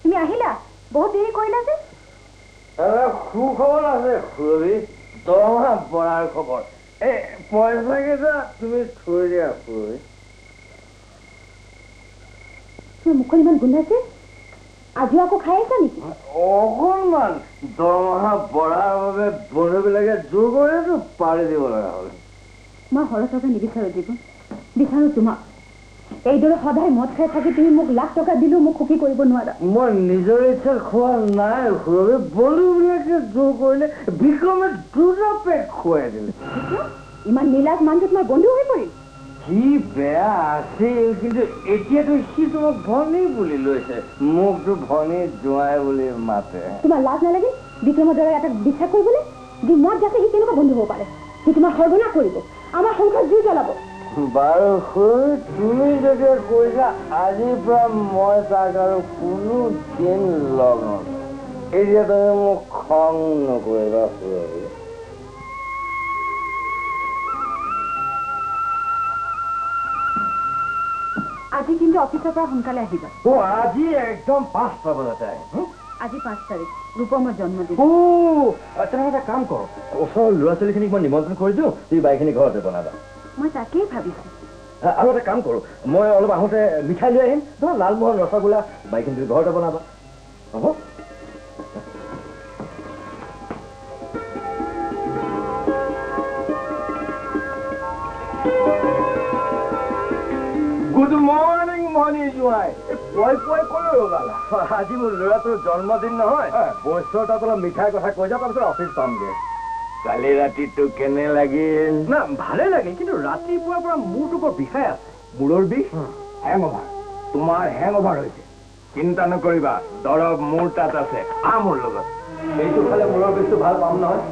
তুমি আহিলা? বহুত দেৰি কৰিলা যে? সুখবৰ আছে সুৰবি, দৰমহা বঢ়াৰ খবৰ। পইচা কেইটা তুমি থৈ দিয়া সুৰবি। মুখখন ইমান গোন্ধাইছে, আজিও আকৌ খাই আছা নেকি? অকণমান দৰমহা বঢ়াৰ বাবে বন্ধুবিলাকে জোৰ কৰিলেতো পাৰি দিব লগা হ'ল। মই সৰহ টকা নিবিচাৰো জীৱন, বিচাৰো তোমাক। এইদৰে সদায় মদ খাই থাকি তুমি মোক লাখ টকা দিলেও মোক সুখী কৰিব নোৱাৰা। মই নিজৰ ইচ্ছাত খোৱা নাই সুৰবি, বন্ধুবিলাকে জোৰ কৰিলে বিক্ৰমে 2টা পেক খুৱাই দিলে। ইমান নীলাজ মানুহটো তোমাৰ বন্ধু হৈ পৰিল? সি বেয়া আছিল, কিন্তু এতিয়াতো সি তোমাক ভনী বুলি লৈছে, মোকতো ভনী জোঁৱাই বুলি মাতে। তোমাৰ লাজ নালাগে বিক্ৰমৰ দৰে এটা বিশ্বাস কৰিবলৈ? যি মদ যাতে সি কেনেকুৱা বন্ধু হ'ব পাৰে? সি তোমাৰ সৰ্বনাশ কৰিব, আমাৰ সংসাৰ জুই জ্বলাব। বাৰু সুৰবি, তুমি যেতিয়া কৈছা আজিৰ পৰা মই তাক আৰু কোনো দিন লগ নধৰো। এতিয়া তুমি মোক খং নকৰিবা সুৰবি। আজি কিন্তু অফিচৰ পৰা সোনকালে আহিবা। আজি একদম 5টা বজাতে আহিম। আজি 5 তাৰিখ, ৰূপমৰ জন্মদিন। তেনেহ'লে এটা কাম কৰ, ওচৰৰ ল'ৰা ছোৱালীখিনিক মই নিমন্ত্ৰণ কৰি দিওঁ, তুমি বাৰীখিনি ঘৰতে বনাবা। মই তাকেই ভাবিছো। আৰু এটা কাম কৰোঁ, মই অলপ আহোঁতে মিঠাই লৈ আহিম, ধৰা লালমোহন, ৰসগোল্লা, বাৰীখিনি তুমি ঘৰতে বনাবা, হ'ব? গুড মৰ্ণিং ভনী জোঁৱাই। পুৱাই ক'লৈ ওলালা? আজি মোৰ ল'ৰাটোৰ জন্মদিন নহয়, বছৰ তাত অলপ মিঠাইৰ কথা কৈ যাওঁ, তাৰপিছত অফিচ পামগৈ। কালি ৰাতিটো কেনে লাগিল? না ভালে লাগে, কিন্তু ৰাতিপুৱাৰ পৰা মূৰটো বৰ বিষাই আছে। মূৰৰ বিষ? হেং অভাৰ। তোমাৰ হেং অভাৰ হৈছে। চিন্তা নকৰিবা, দৰৱ মোৰ তাত আছে, মোৰ লগত। এইটো খালে মূৰৰ বিষটো ভাল পাম নহয়।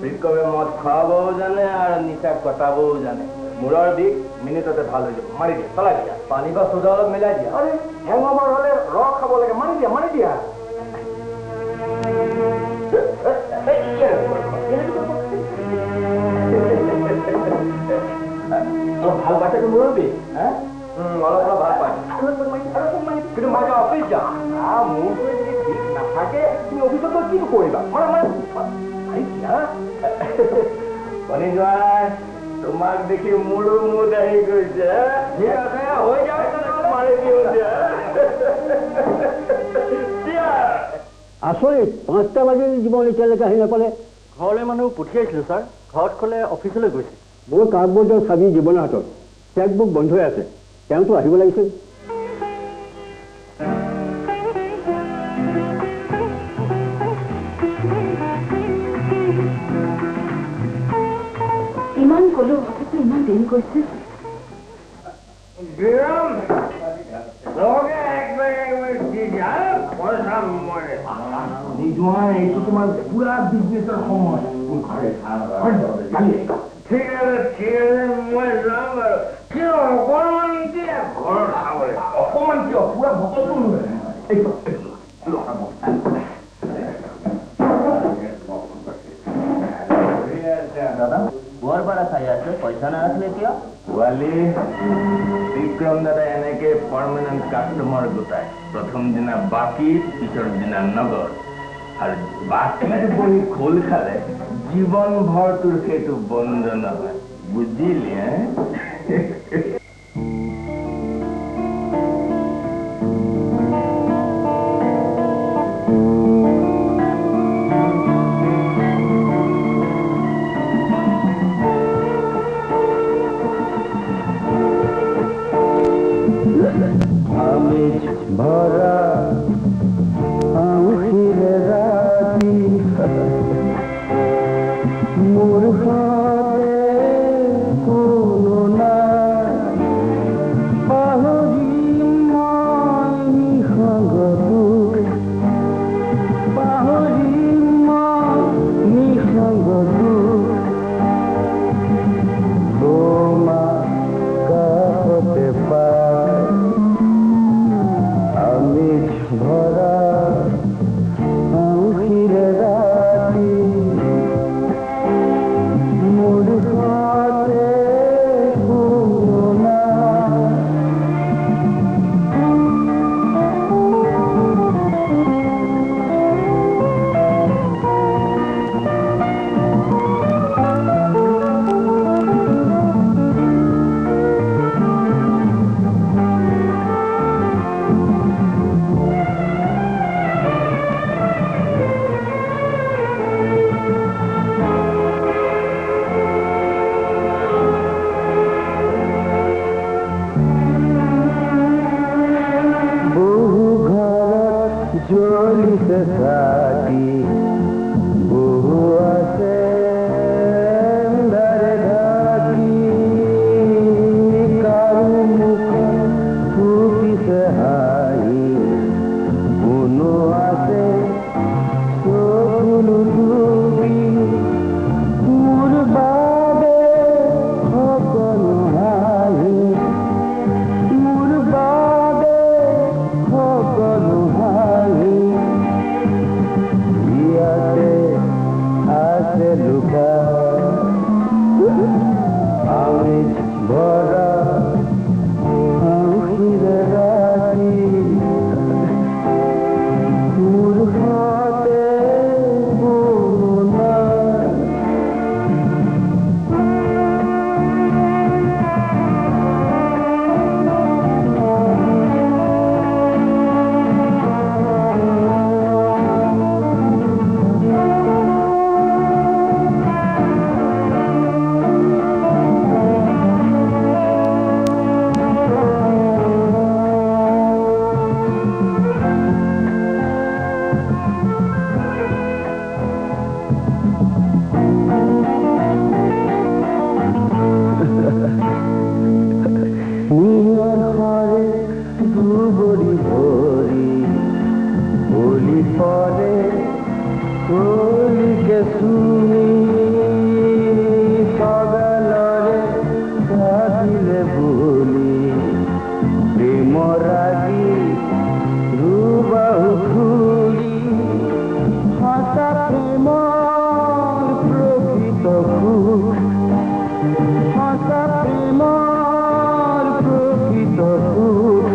বিক্ৰমে মদ খুৱাবও জানে আৰু নিচা কটাবও জানে। মূৰৰ বিষ মিনিটতে ভাল হৈ যাব। মাৰি দিয়া, চলাই দিয়া। পানী বা চ'দা অলপ মিলাই দিয়া। আৰে হেং অভাৰ হ'লে ৰস খাব লাগে। মাৰি দিয়া, মাৰি দিয়া। ভাল পাইছে মূৰৰ বিষ? অলপ অলপ ভাল পায়, কিন্তু মই অফিচ যাম। মোৰটো যদি ঠিক নাথাকে তুমি অফিচত কি কৰিবা? ভনী জোঁৱাই, তোমাক দেখি মোৰো মুড আহি গৈছে। হৈ যায় মাৰি দিওঁ দিয়া। আচৰিত, 5টা বাজি জীৱন এতিয়ালৈকে আহি নাপালে। ঘৰলৈ মানুহ পঠিয়াইছিলোঁ ছাৰ, ঘৰত ক'লে অফিচলৈ গৈছে। মোৰ কাৰ্ডবৰ্ডৰ চাবি জীৱনৰ হাতত, চেকবুক বন্ধ হৈ আছে, তেওঁতো আহিব লাগিছিল। ইমান ক'লো, অথচ ইমান দেৰি কৰিছে। এইটো তোমাৰ পুৰা বিজনেছৰ সময়। ঠিক আছে মই যাম বাৰু কি অকণমান দিয়ে ঘৰ খাবলৈ অকণমান কিয় পুৰা ভকতো দাদা বৰ বাৰা খাই আছে পইচা নাৰাখিলে কিয় পোৱালি বিক্ৰম দাদা এনেকে পাৰ্মানেণ্ট কাষ্টমাৰ গোটাই প্ৰথম দিনা বাকী পিছৰ দিনা নগদ আৰু বাকীত বহি খোল খালে জীৱন ভৰ তোৰ সেইটো বন্ধ নহয় বুজিলি भरा आँखिरे राती मूर्खते कोनो ना पाहरी माई संगतु पाहरी माई संगतु गोमा कहते पाए भरा आँखिरे राती मूर्खते कोनो ना জলিতে থাকি বহু আছে ধারে ঢাকি কারু মুখ ফুটিছে হাই কোনো আছে চকুলো ডুবি মোৰ বাবে সকলো হাঁহি মোৰ বাবে সকলো হাঁহি ইয়াতে আছে লুকা আমেজ ভরা আঁখিরে রাতি মূর্খতে কোনো না দুবরি ভরি বলি পরে কলিকে শুনি সগালরে ভাবিলে বলি প্রেম রাগি রুবাহু খুলি হাসা প্রেম প্রকৃত সুখ হাসা প্রেম প্রকৃত সুখ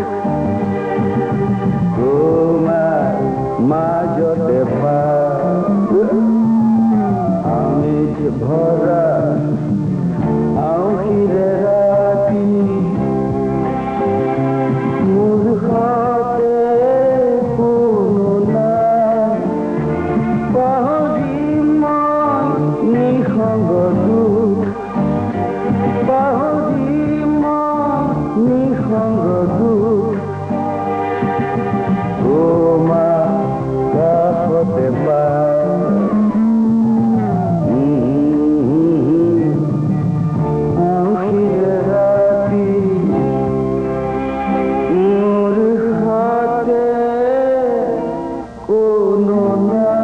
তোমার মাজতে আমেজ ভরা আঁখিরে রাতি মূর্খতে কোনো না পাহরি মন নিঃসঙ্গ দুখ পাহরি মন নিঃসঙ্গ দুখ তোমা কাপতে আঁখিরে রাতি মূর্খতে কোনো নাই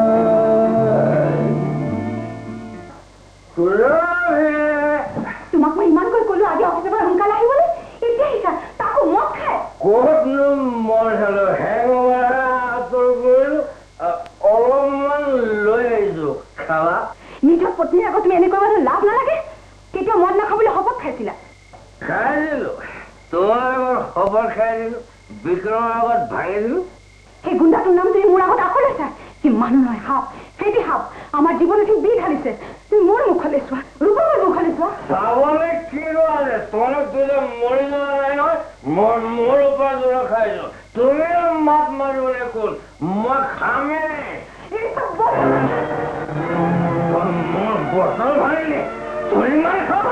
পত্নীৰ আগত তুমি এনেকৈ মানে লাভ নালাগে কেতিয়াও মদ নাখাবলৈ শপত খাইছিলা খাই দিলো তোমাৰ আগত শপত খাই দিলো বিক্ৰমৰ আগত ভাঙি দিলো সেই গুণ্ডাটোৰ নাম তুমি মোৰ আগত আকৌ লৈছা সি মানুহ নহয় সাপ ফেটি সাপ আমাৰ জীৱনত সি বিষ ঢালিছে তুমি মোৰ মুখলৈ চোৱা ৰূপমৰ মুখলৈ চোৱা চাবলৈ কি ৰোৱালে তোমালোক দুজনে মৰি যোৱা নাই নহয় মই মোৰ ওপৰত জোৰ খাইছো তুমি মাত মাৰিবলৈ কোন মই খামেই মোৰ বটল ভাঙিলে তুমি মাৰ খাব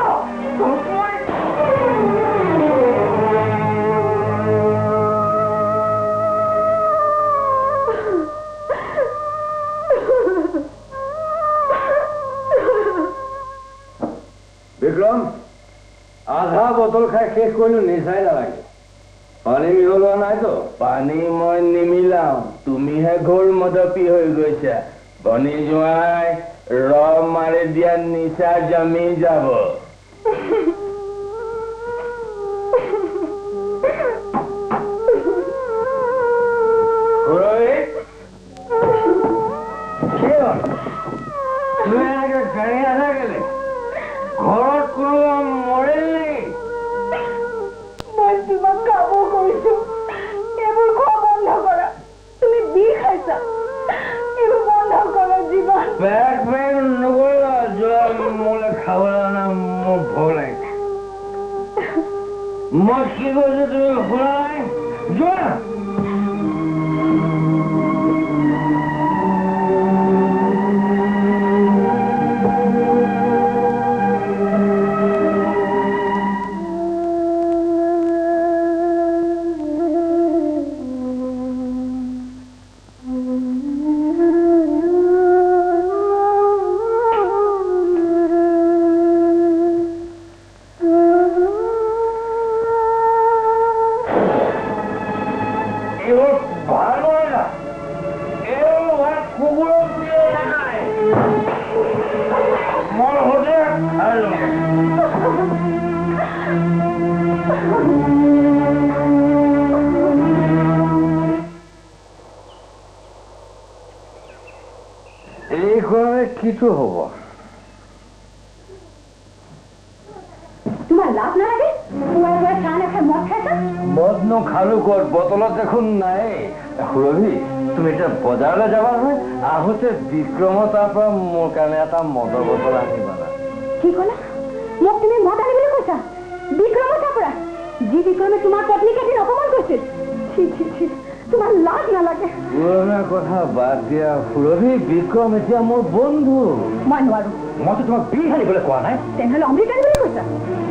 বিক্ৰম আধা বটল খাই শেষ কৰিলো নিচাই নালাগে পানী মিহলোৱা নাইতো পানী মই নিমিলাও তুমিহে ঘোৰ মদপি হৈ গৈছা বনি জোঁৱাই ৰব মাৰি দিয়া নিচা জমি যাব তুমি এনেকে গাড়ী নাথাকিলে ঘৰত কোনোবা মৰিল নেকি মই তোমাক কামো কৰিছো এইবোৰ খোৱা বন্ধ কৰা তুমি বিষ খাইছা এইবোৰ বন্ধ কৰা জীৱন পেট পেট নকৰিবা যোৱা মোলে খাবলৈ না মোৰ ভয় লাগিছে মই কি কৈছো তুমি শুনা নাই যোৱা কিটো হব তোমাৰ লাভ নালাগে চাহ নাখাই মদ খাইছা মদ খালো কত বটলত দেখোন নাই সুৰভি তুমি এতিয়া বজাৰলৈ যাবা নহয় আহোঁতে বিক্ৰমৰ তাৰ পৰা মোৰ কাৰণে এটা মদৰ বটল আনিবা না কি ক'লা মোক তুমি মদ আনিবলৈ কৈছা বিক্ৰমৰ তাৰ পৰা যি বিক্ৰমে তোমাৰ পত্নীক এদিন অপমান কৰিছিল তোমাৰ লাজ নালাগে পুৰণা কথা বাদ দিয়া সুৰভি বিক্ৰম এতিয়া মোৰ বন্ধু মই নোৱাৰো মইতো তোমাক বিষ আনিবলৈ কোৱা নাই তেনেহ'লে অমৃত আনিবলৈ কৈছা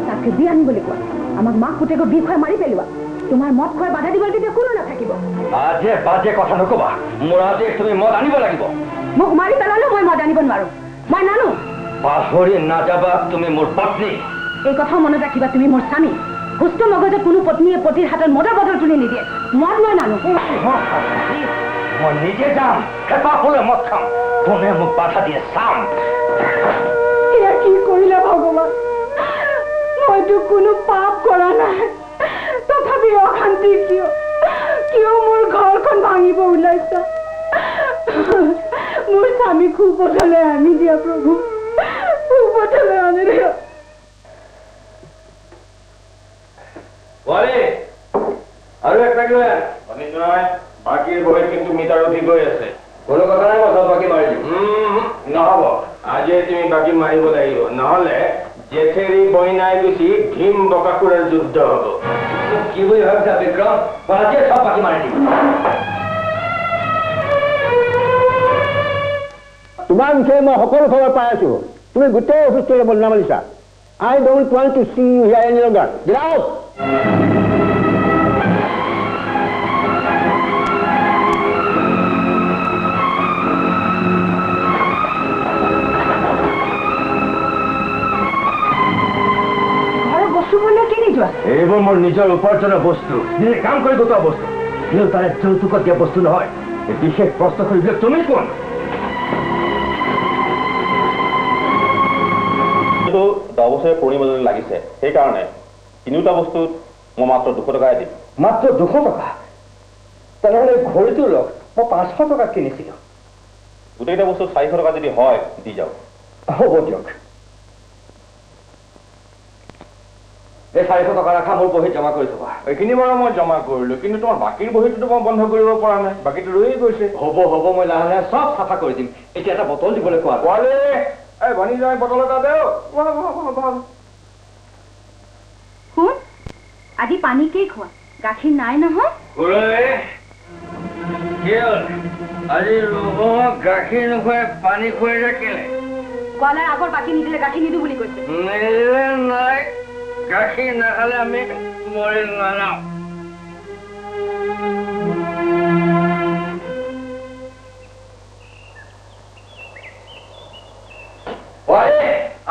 তাকে বিষ আনিবলৈ কোৱা আমাক মাক পুতেকক বিষ খুৱাই মাৰি পেলোৱা তোমাৰ মদ খুৱাই বাধা দিবলৈ তেতিয়া কোনো নাথাকিব আজি বাজে কথা নকবা মোৰ আজি তুমি মদ আনিব লাগিব মোক মাৰি পেলালেও মই মদ আনিব নোৱাৰো মই নানো পাহৰি নাযাবা তুমি মোৰ পত্নী এই কথা মনত ৰাখিবা তুমি মোৰ স্বামী সুস্থ মগজত কোনো পত্নীয়ে পতিৰ হাতত মদৰ বটল তুলি নিদিয়ে মদ মই নানো মই নিজে যাম হেঁপাহ হলে মদ খাম কোনে মোক বাধা দিয়ে চাম এয়া কি কৰিলা ভগৱান মইতো কোনো পাপ কৰা নাই তথাপি অশান্তি কিয় মোৰ ঘৰখন ভাঙিব ওলাইছা মোৰ স্বামীক সুপথলৈ আনি দিয়া প্ৰভু সুপথলৈ আনি দিয়া আৰু এক পেকেট বাকীৰ বহিত কিন্তু মিটাৰ উঠি গৈ আছে কোনো কথা নাই মই চব বাকী মাৰি দিম নহব আজি তুমি বাকী মাৰিব লাগিব নহলে জেঠেৰি বইনাই গুচি ভীম বকাসুৰৰ যুদ্ধ হব কি বুলি ভাবিছা বিক্ৰম মই আজিয়ে চব বাকী মাৰি দিম তোমাৰ বিষয়ে মই সকলো খবৰ পাই আছো তুমি গোটেই অফিচটোলৈ বদনাম দিছা I don't want to see you here any longer. Get out! এইবোৰ মোৰ নিজৰ উপাৰ্জনৰ বস্তু নিজে কাম কৰি গোটোৱা বস্তু দেউতাৰে যৌতুকত দিয়া বস্তু নহয় বিশেষ প্ৰশ্ন কৰিবলৈ তুমি কোন অৱশ্যে পৰিমাণলৈ লাগিছে সেইকাৰণে তিনিওটা বস্তুত মই মাত্ৰ 200 টকাই দিম মাত্ৰ 200 টকা তেনেহ'লে ঘড়ীটো লওক মই 500 টকা কিনিছিলোঁ গোটেইটা বস্তু 400 টকা যদি হয় দি যাওক হ'ব দিয়ক এই 400 টকা ৰাখা মোৰ বহীত জমা কৰি থবা এইখিনি বাৰু মই জমা কৰিলো কিন্তু তোমাৰ বাকীৰ বহীটোতো মই বন্ধ কৰিব পৰা নাই বাকীটো ৰৈয়ে গৈছে হ'ব মই লাহে লাহে চব চাফা কৰি দিম এতিয়া এটা বটল দিবলৈ কোৱা পোৱালি এই ভনী যাই বটল এটা দেও শুন আজি পানীকেই খোৱা গাখীৰ নাই নহয় আজি গাখীৰ নোখোৱাই পানী খুৱাই ৰাখিলে গোৱালাৰ আগৰ বাকী নিদিলে গাখীৰ নিদো বুলি কৈছে নিদিলে নাই গাখীৰ নাখালে আমি মৰি নাযাওঁ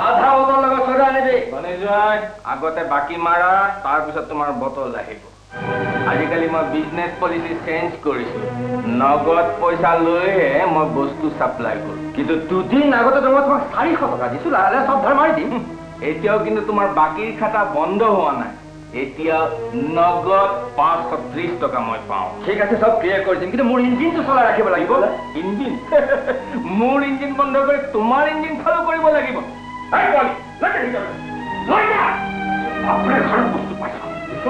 আধা বটল লগত চদা আনিবি ভনী যাই আগতে বাকী মাৰা তাৰপিছত তোমাৰ বটল আহিব আজিকালি মই বিজনেছ পলিচি চেঞ্জ কৰিছো নগদ পইচা লৈহে মই বস্তু ছাপ্লাই কৰো কিন্তু দুদিন আগতে মই তোমাক 400 টকা দিছো লাহে লাহে চব ধাৰ মাৰি দিম এতিয়াও কিন্তু তোমাৰ বাকীৰ খাতা বন্ধ হোৱা নাই এতিয়া নগদ 530 টকা মই পাওঁ ঠিক আছে চব ক্লিয়াৰ কৰি দিম কিন্তু মোৰ ইঞ্জিনটো চলাই ৰাখিব লাগিব ইঞ্জিন মোৰ ইঞ্জিন বন্ধ কৰি তোমাৰ ইঞ্জিন চালু কৰিব লাগিব আপোনাৰ ঘৰত বস্তু পাইছা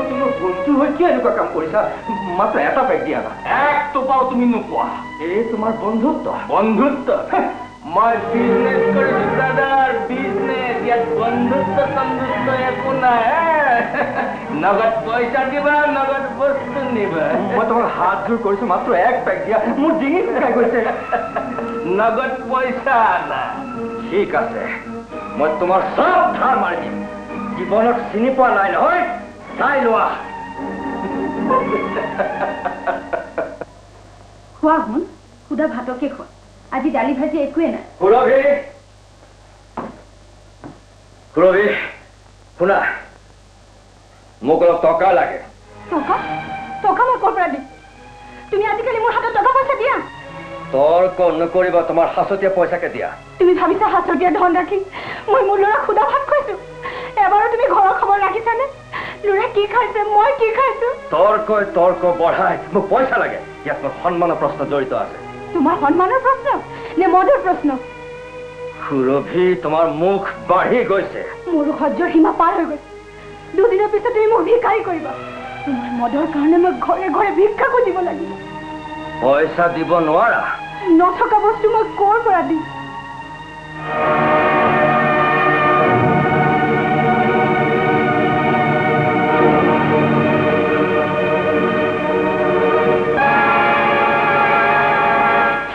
তোমাৰ বন্ধু হৈ কি এনেকুৱা কাম কৰিছা মাত্ৰ এটা পেক দিয়া না এক টোপাও তুমি নোপোৱা এই তোমাৰ বন্ধুত্ব মই বিজনেছ কৰিছো দাদাৰ বিজনেছ ইয়াত বন্ধুত্ব সন্ধুত্ব একো নাই নগদ পইচা দিবা নগদ বস্তু নিবা মই তোমাক হাত জোৰ কৰিছো মাত্ৰ এক পেক দিয়া মোৰ ডিঙি শুকাই গৈছে নগদ পইচা না ঠিক আছে মই তোমাৰ চব ধাৰ মাৰি দিম জীৱনত চিনি পোৱা নাই নহয় চাই লোৱা খোৱা শুন সুদা ভাতকে খোৱা আজি দালি ভাজি একোৱে নাই সুৰভি শুনা মোক অলপ টকা লাগে টকা টকা মই ক'ৰ পৰা দিম তুমি আজিকালি মোৰ হাতত টকা পইচা দিয়া তৰ্ক নকৰিবা তোমাৰ হাঁচতীয়া পইচাকে দিয়া তুমি ভাবিছা হাঁচতীয়া ধন ৰাখি মই মোৰ ল'ৰা সুদা ভাত খুৱাইছো এবাৰো তুমি ঘৰৰ খবৰ ৰাখিছানে ল'ৰা কি খাইছে মই কি খাইছো তৰ্ক বঢ়াই মোক পইচা লাগে ইয়াত মোৰ সন্মানৰ প্ৰশ্ন জড়িত আছে তোমাৰ সন্মানৰ প্ৰশ্ন নে মদৰ প্ৰশ্ন সুৰভি তোমাৰ মুখ বাঢ়ি গৈছে মোৰ সহ্যৰ সীমা পাৰ হৈ গৈছে দুদিনৰ পিছত তুমি মোক ভিক্ষাৰী কৰিবা তোমাৰ মদৰ কাৰণে মই ঘৰে ঘৰে ভিক্ষা খুজিব লাগিব পইচা দিব নোৱাৰা নথকা বস্তু মই ক'ৰ পৰা দিম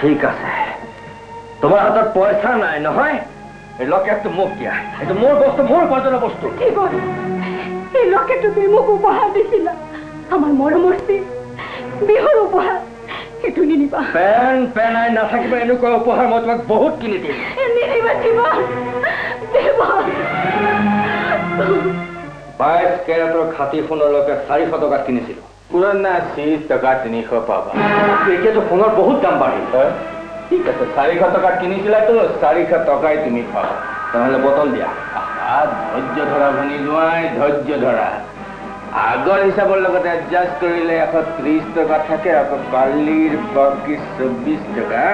ঠিক আছে তোমাৰ হাতত পইচা নাই নহয় এই লকেটটো মোক দিয়া এইটো মোৰ বস্তু মোৰ উপাৰ্জনৰ বস্তু কি কয় এই লকেটটো তুমি মোক উপহাৰ দিছিলা আমাৰ মৰমৰ বিহুৰ উপহাৰ সেইটো নিনিবা পেনাই নাথাকিব এনেকুৱা উপহাৰ মই তোমাক বহুত কিনি দিম নিনিবা জীৱন 22 কেৰেটৰ খাতি সোণৰলৈকে 400 টকাত কিনিছিলো পুৰণা 30 টকা 300 পাবা এতিয়াতো সোণৰ বহুত দাম বাঢ়িল ঠিক আছে 400 টকাত কিনিছিলাতো 400 টকাই তুমি পাবা নহ'লে বটল দিয়া ধৈৰ্য ধৰা ভনী যোৱাই ধৈৰ্য ধৰা আগৰ হিচাপৰ লগত এডজাষ্ট কৰিলে 130 টকা থাকে আকৌ কালিৰ বাকী 24 টকা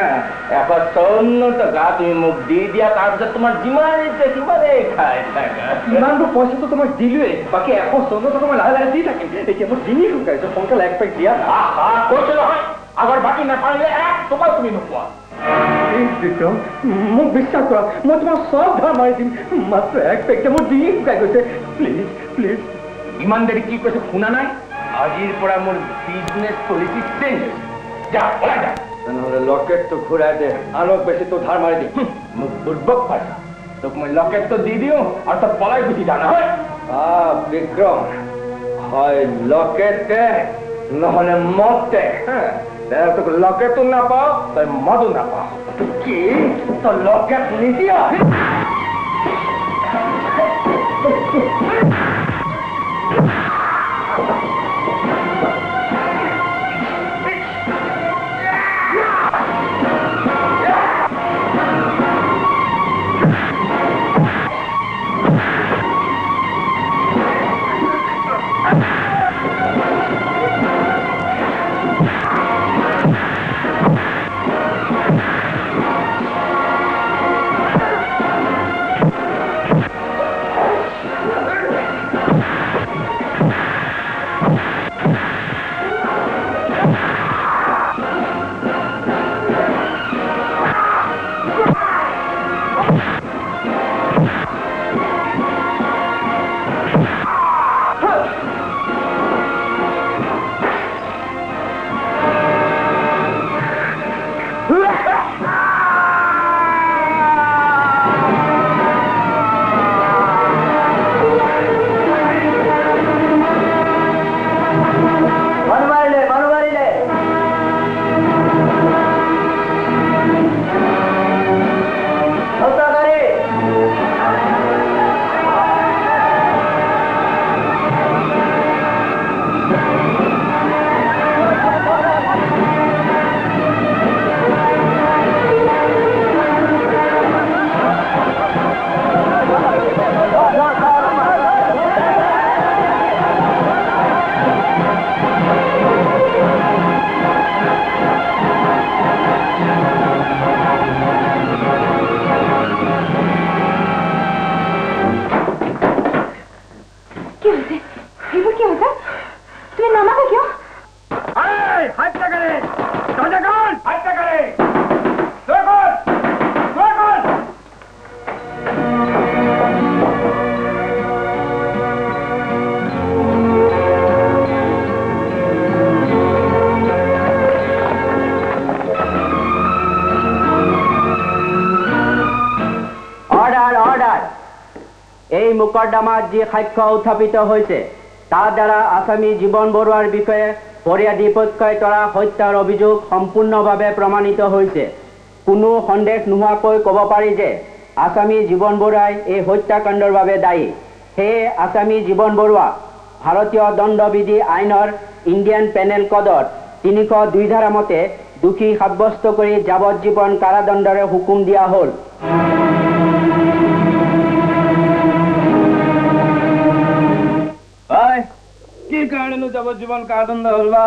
154 টকা তুমি মোক দি দিয়া তাৰপিছত তোমাৰ যিমান ইচ্ছে সিমানেই খাই থাকা ইমানটো পইচাটো তোমাক দিলোৱেই বাকী 154 টকা মই লাহে লাহে দি থাকিম এতিয়া মোৰ ডিঙি শুকাইছে সোনকালে এক পেক দিয়া কৈছে নহয় আগৰ বাকী নাপাৰিলে এক টকাও তুমি নোপোৱা বিক্ৰম মোক বিশ্বাস কৰা মই তোমাক চব ধাৰ মাৰি দিম মাত্ৰ এক পেক মোৰ ডিঙি শুকাই গৈছে প্লিজ ইমান দেৰি কি কৈছে শুনা নাই আজিৰ পৰা মোৰ বিজনেছ পলিচি চেঞ্জ যা ওলাই যা তেনেহ'লে লকেটটো ঘূৰাই দে আনক বেছি তো ধাৰ মাৰি দিম মোক দুৰ্বক পাইছা তোক মই লকেটটো দি দিওঁ আৰু তই পলাই গুচি যা নহয় বিক্ৰম হয় লকেটে নহ'লে মদে তোক লকেটো নাপাওঁ তই মদো নাপাওঁ কি তই লকেট নিদিয়া এই মোকদ্দমাত যি সাক্ষ্য উত্থাপিত হৈছে তাৰ দ্বাৰা আসামী জীৱন বৰুৱাৰ বিষয়ে ফৰিয়াদী পক্ষই তৰা হত্যাৰ অভিযোগ সম্পূৰ্ণভাৱে প্ৰমাণিত হৈছে। কোনো সন্দেহ নোহোৱাকৈ ক'ব পাৰি যে আসামী জীৱন বৰুৱাই এই হত্যাকাণ্ডৰ বাবে দায়ী। সেয়ে আসামী জীৱন বৰুৱা ভাৰতীয় দণ্ডবিধি আইনৰ ইণ্ডিয়ান পেনেল কডৰ 302 ধাৰা মতে দোষী সাব্যস্ত কৰি যাৱজ্জীৱন কাৰাদণ্ডৰে হুকুম দিয়া হ'ল। কি কাৰণেনো যাৱজ্জীৱন কাৰাদণ্ড হ'ল বা?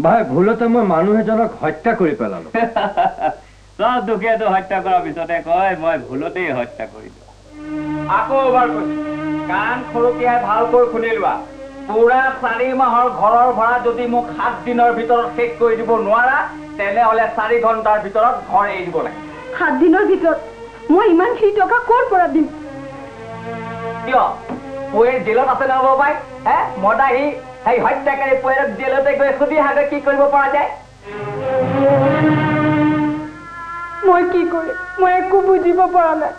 ভাই ভুলতে মই মানুহ এজনক হত্যা কৰি পেলালো। চব দুখীয়াটো হত্যা কৰাৰ পিছতে কয় মই ভুলতেই হত্যা কৰিলো। আকৌ এবাৰ কৈছো, কাণ খৰকীয়াই ভালকৈ শুনি লোৱা। পুৰা 4 মাহৰ ঘৰৰ ভাড়া যদি মোক 7 দিনৰ ভিতৰত শেষ কৰি দিব নোৱাৰা তেনেহলে 4 ঘণ্টাৰ ভিতৰত ঘৰ এৰি দিব লাগে। 7 দিনৰ ভিতৰত মই ইমানখিনি টকা ক'ৰ পৰা দিম? কিয় পুৱে জেলত আছে নহ'ব পাই? মদাহী সেই হত্যাকাৰী পুৱেৰক জেলতে গৈ সুধি হাগে কি কৰিব পৰা যায়? মই কি কৰিম? মই একো বুজিব পৰা নাই।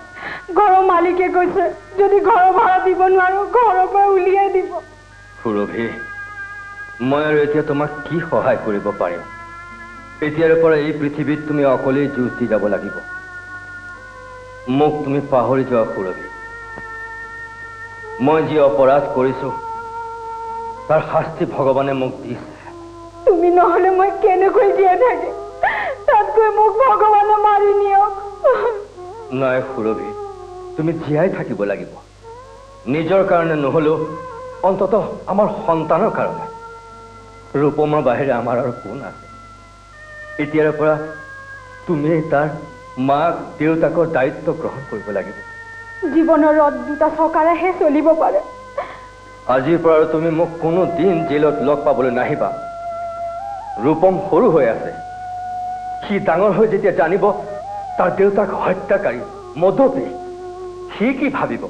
ঘৰৰ মালিকে কৈছে যদি ঘৰৰ ভাড়া দিব নোৱাৰো ঘৰৰ পৰা উলিয়াই দিব। সুৰভি, মই আৰু এতিয়া তোমাক কি সহায় কৰিব পাৰিম? এতিয়াৰ পৰা এই পৃথিৱীত তুমি অকলেই যুঁজ দি যাব লাগিব। মোক তুমি পাহৰি যোৱা সুৰভি। মই যি অপৰাধ কৰিছো তাৰ শাস্তি ভগৱানে মোক দিছে। তুমি নহলে মই কেনেকৈ জীয়াই থাকিম? তাতকৈ মোক ভগৱানে মাৰি নিয়ক। নাই সুৰভি, তুমি জীয়াই থাকিব লাগিব। নিজৰ কাৰণে নহলেও অন্তত আমাৰ সন্তানৰ কাৰণে। ৰূপমৰ বাহিৰে আমাৰ আৰু কোন আছে? এতিয়াৰ পৰা তুমি তাৰ মাক দেউতাকৰ দায়িত্ব গ্ৰহণ কৰিব লাগিব। জীৱনৰ ৰথ দুটা চকাৰেহে চলিব পাৰে। আজিৰ পৰা তুমি মোক কোনো দিন জেলত লগ পাবলৈ নাহিবা। ৰূপম সৰু হৈ আছে। সি ডাঙৰ হৈ যেতিয়া জানিব তাৰ দেউতাক হত্যাকাৰী মদপী, সি কি ভাবিব?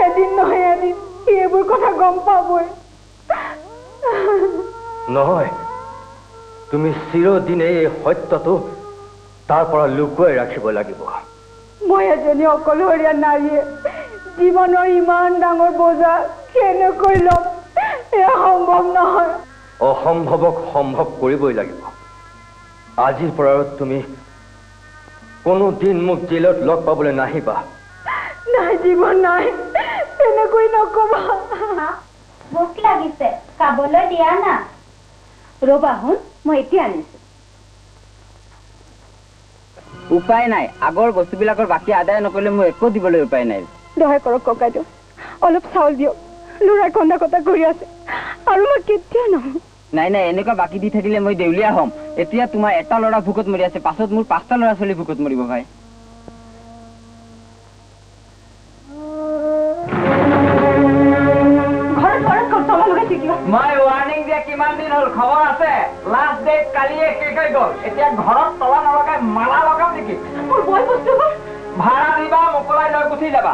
এদিন নহয় এদিন সি এইবোৰ কথা গম পাবই। নহয়, তুমি চিৰদিনে এই সত্যটো তাৰ পৰা লুকুৱাই ৰাখিব লাগিব। মই এজনী অকলশৰীয়া নাৰীয়ে জীৱনৰ ইমান ডাঙৰ বোজা কেনেকৈ ল'ম? এয়া সম্ভৱ নহয়। অসম্ভৱক সম্ভৱ কৰিবই লাগিব। আজিৰ পৰা তুমি কোনো দিন মোক জেলত লগ পাবলৈ নাহিবা। নাই জীৱন নাই, তেনেকৈ নকবা। ভোক লাগিছে, খাবলৈ দিয়া না। ৰবা শুন, মই এতিয়া আনিছো। উপায় নাই, আগৰ বস্তুবিলাকৰ বাকী আদায় নকৰিলে মোৰ একো দিবলৈ উপায় নাই। দয়া কৰক ককাইদেউ, অলপ চাউল দিয়ক। ল'ৰাই কন্দা কটা কৰি আছে আৰু মই কেতিয়া নহওঁ। নাই নাই, এনেকুৱা বাকী দি থাকিলে মই দেউলীয়া হ'ম। এতিয়া তোমাৰ এটা ল'ৰা ভোকত মৰি আছে, পাছত মোৰ 5টা ল'ৰা ছোৱালী ভোকত মৰিব ভাই। মই ৱাৰ্ণিং দিয়া কিমান দিন হ'ল খবৰ আছে? লাষ্ট ডেট কালিয়ে শেষ হৈ গ'ল। এতিয়া ঘৰত তলা নলগাই মালা লগাম নেকি? মোৰ বয় বস্তুবোৰ ভাড়া দিবা, মোকলাই লৈ গুচি যাবা।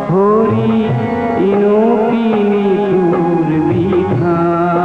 হরি ইনো পিনি দূর বিধান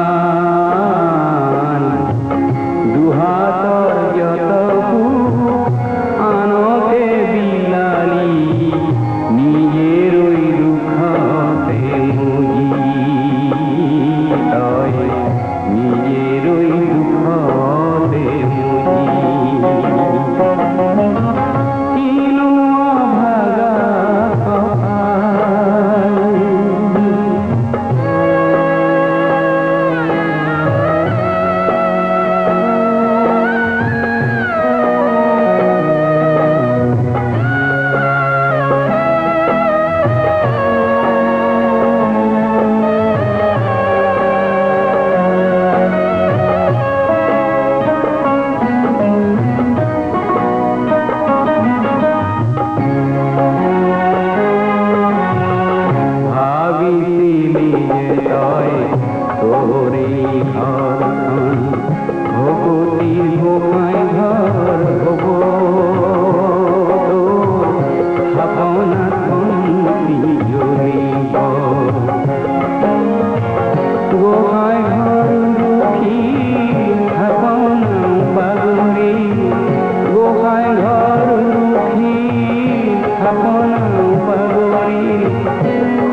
ভাবনা পাগরি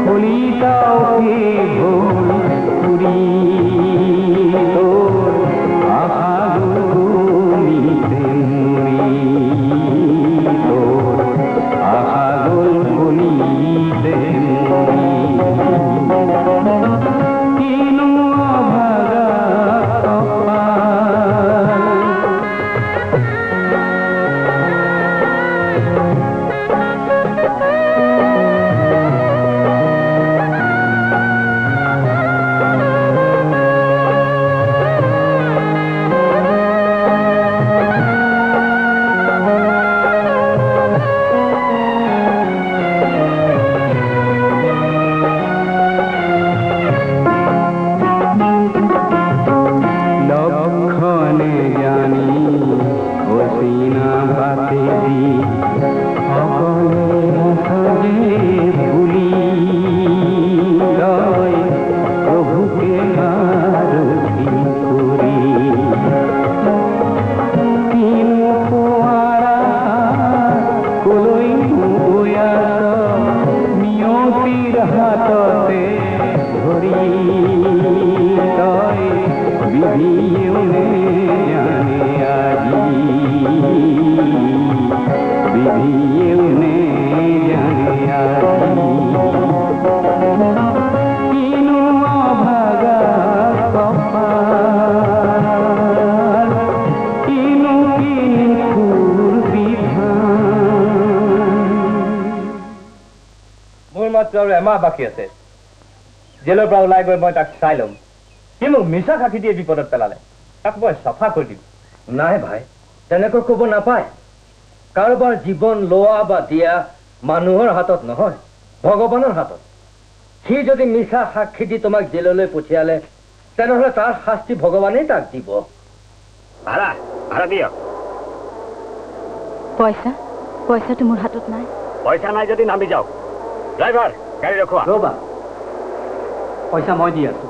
কলিতাও কে ভোল পুরি তোর আহাগুলিতে মুড়ি তোর আহাগুলিতে মুড়ি কিনু অভাগা এমাহ বাকী আছে জেলৰ পৰা ওলাই গৈ মই তাক চাই ল'ম সি মোক মিছা সাক্ষী দিয়ে বিপদত পেলালে তাক মই চাফা কৰি দিম নাই ভাই তেনেকৈ ক'ব নাপায় কাৰোবাৰ জীৱন লোৱা বা দিয়া মানুহৰ হাতত নহয় ভগৱানৰ হাতত সি যদি মিছা সাক্ষী দি তোমাক জেললৈ পঠিয়ালে তেনেহ'লে তাৰ শাস্তি ভগৱানেই তাক দিব ভাড়া দিয়ক পইচাটো মোৰ হাতত নাই পইচা নাই যদি নামি যাওক ড্ৰাইভাৰ গাড়ী ৰখোৱা ৰ'বা পইচা মই দি আছো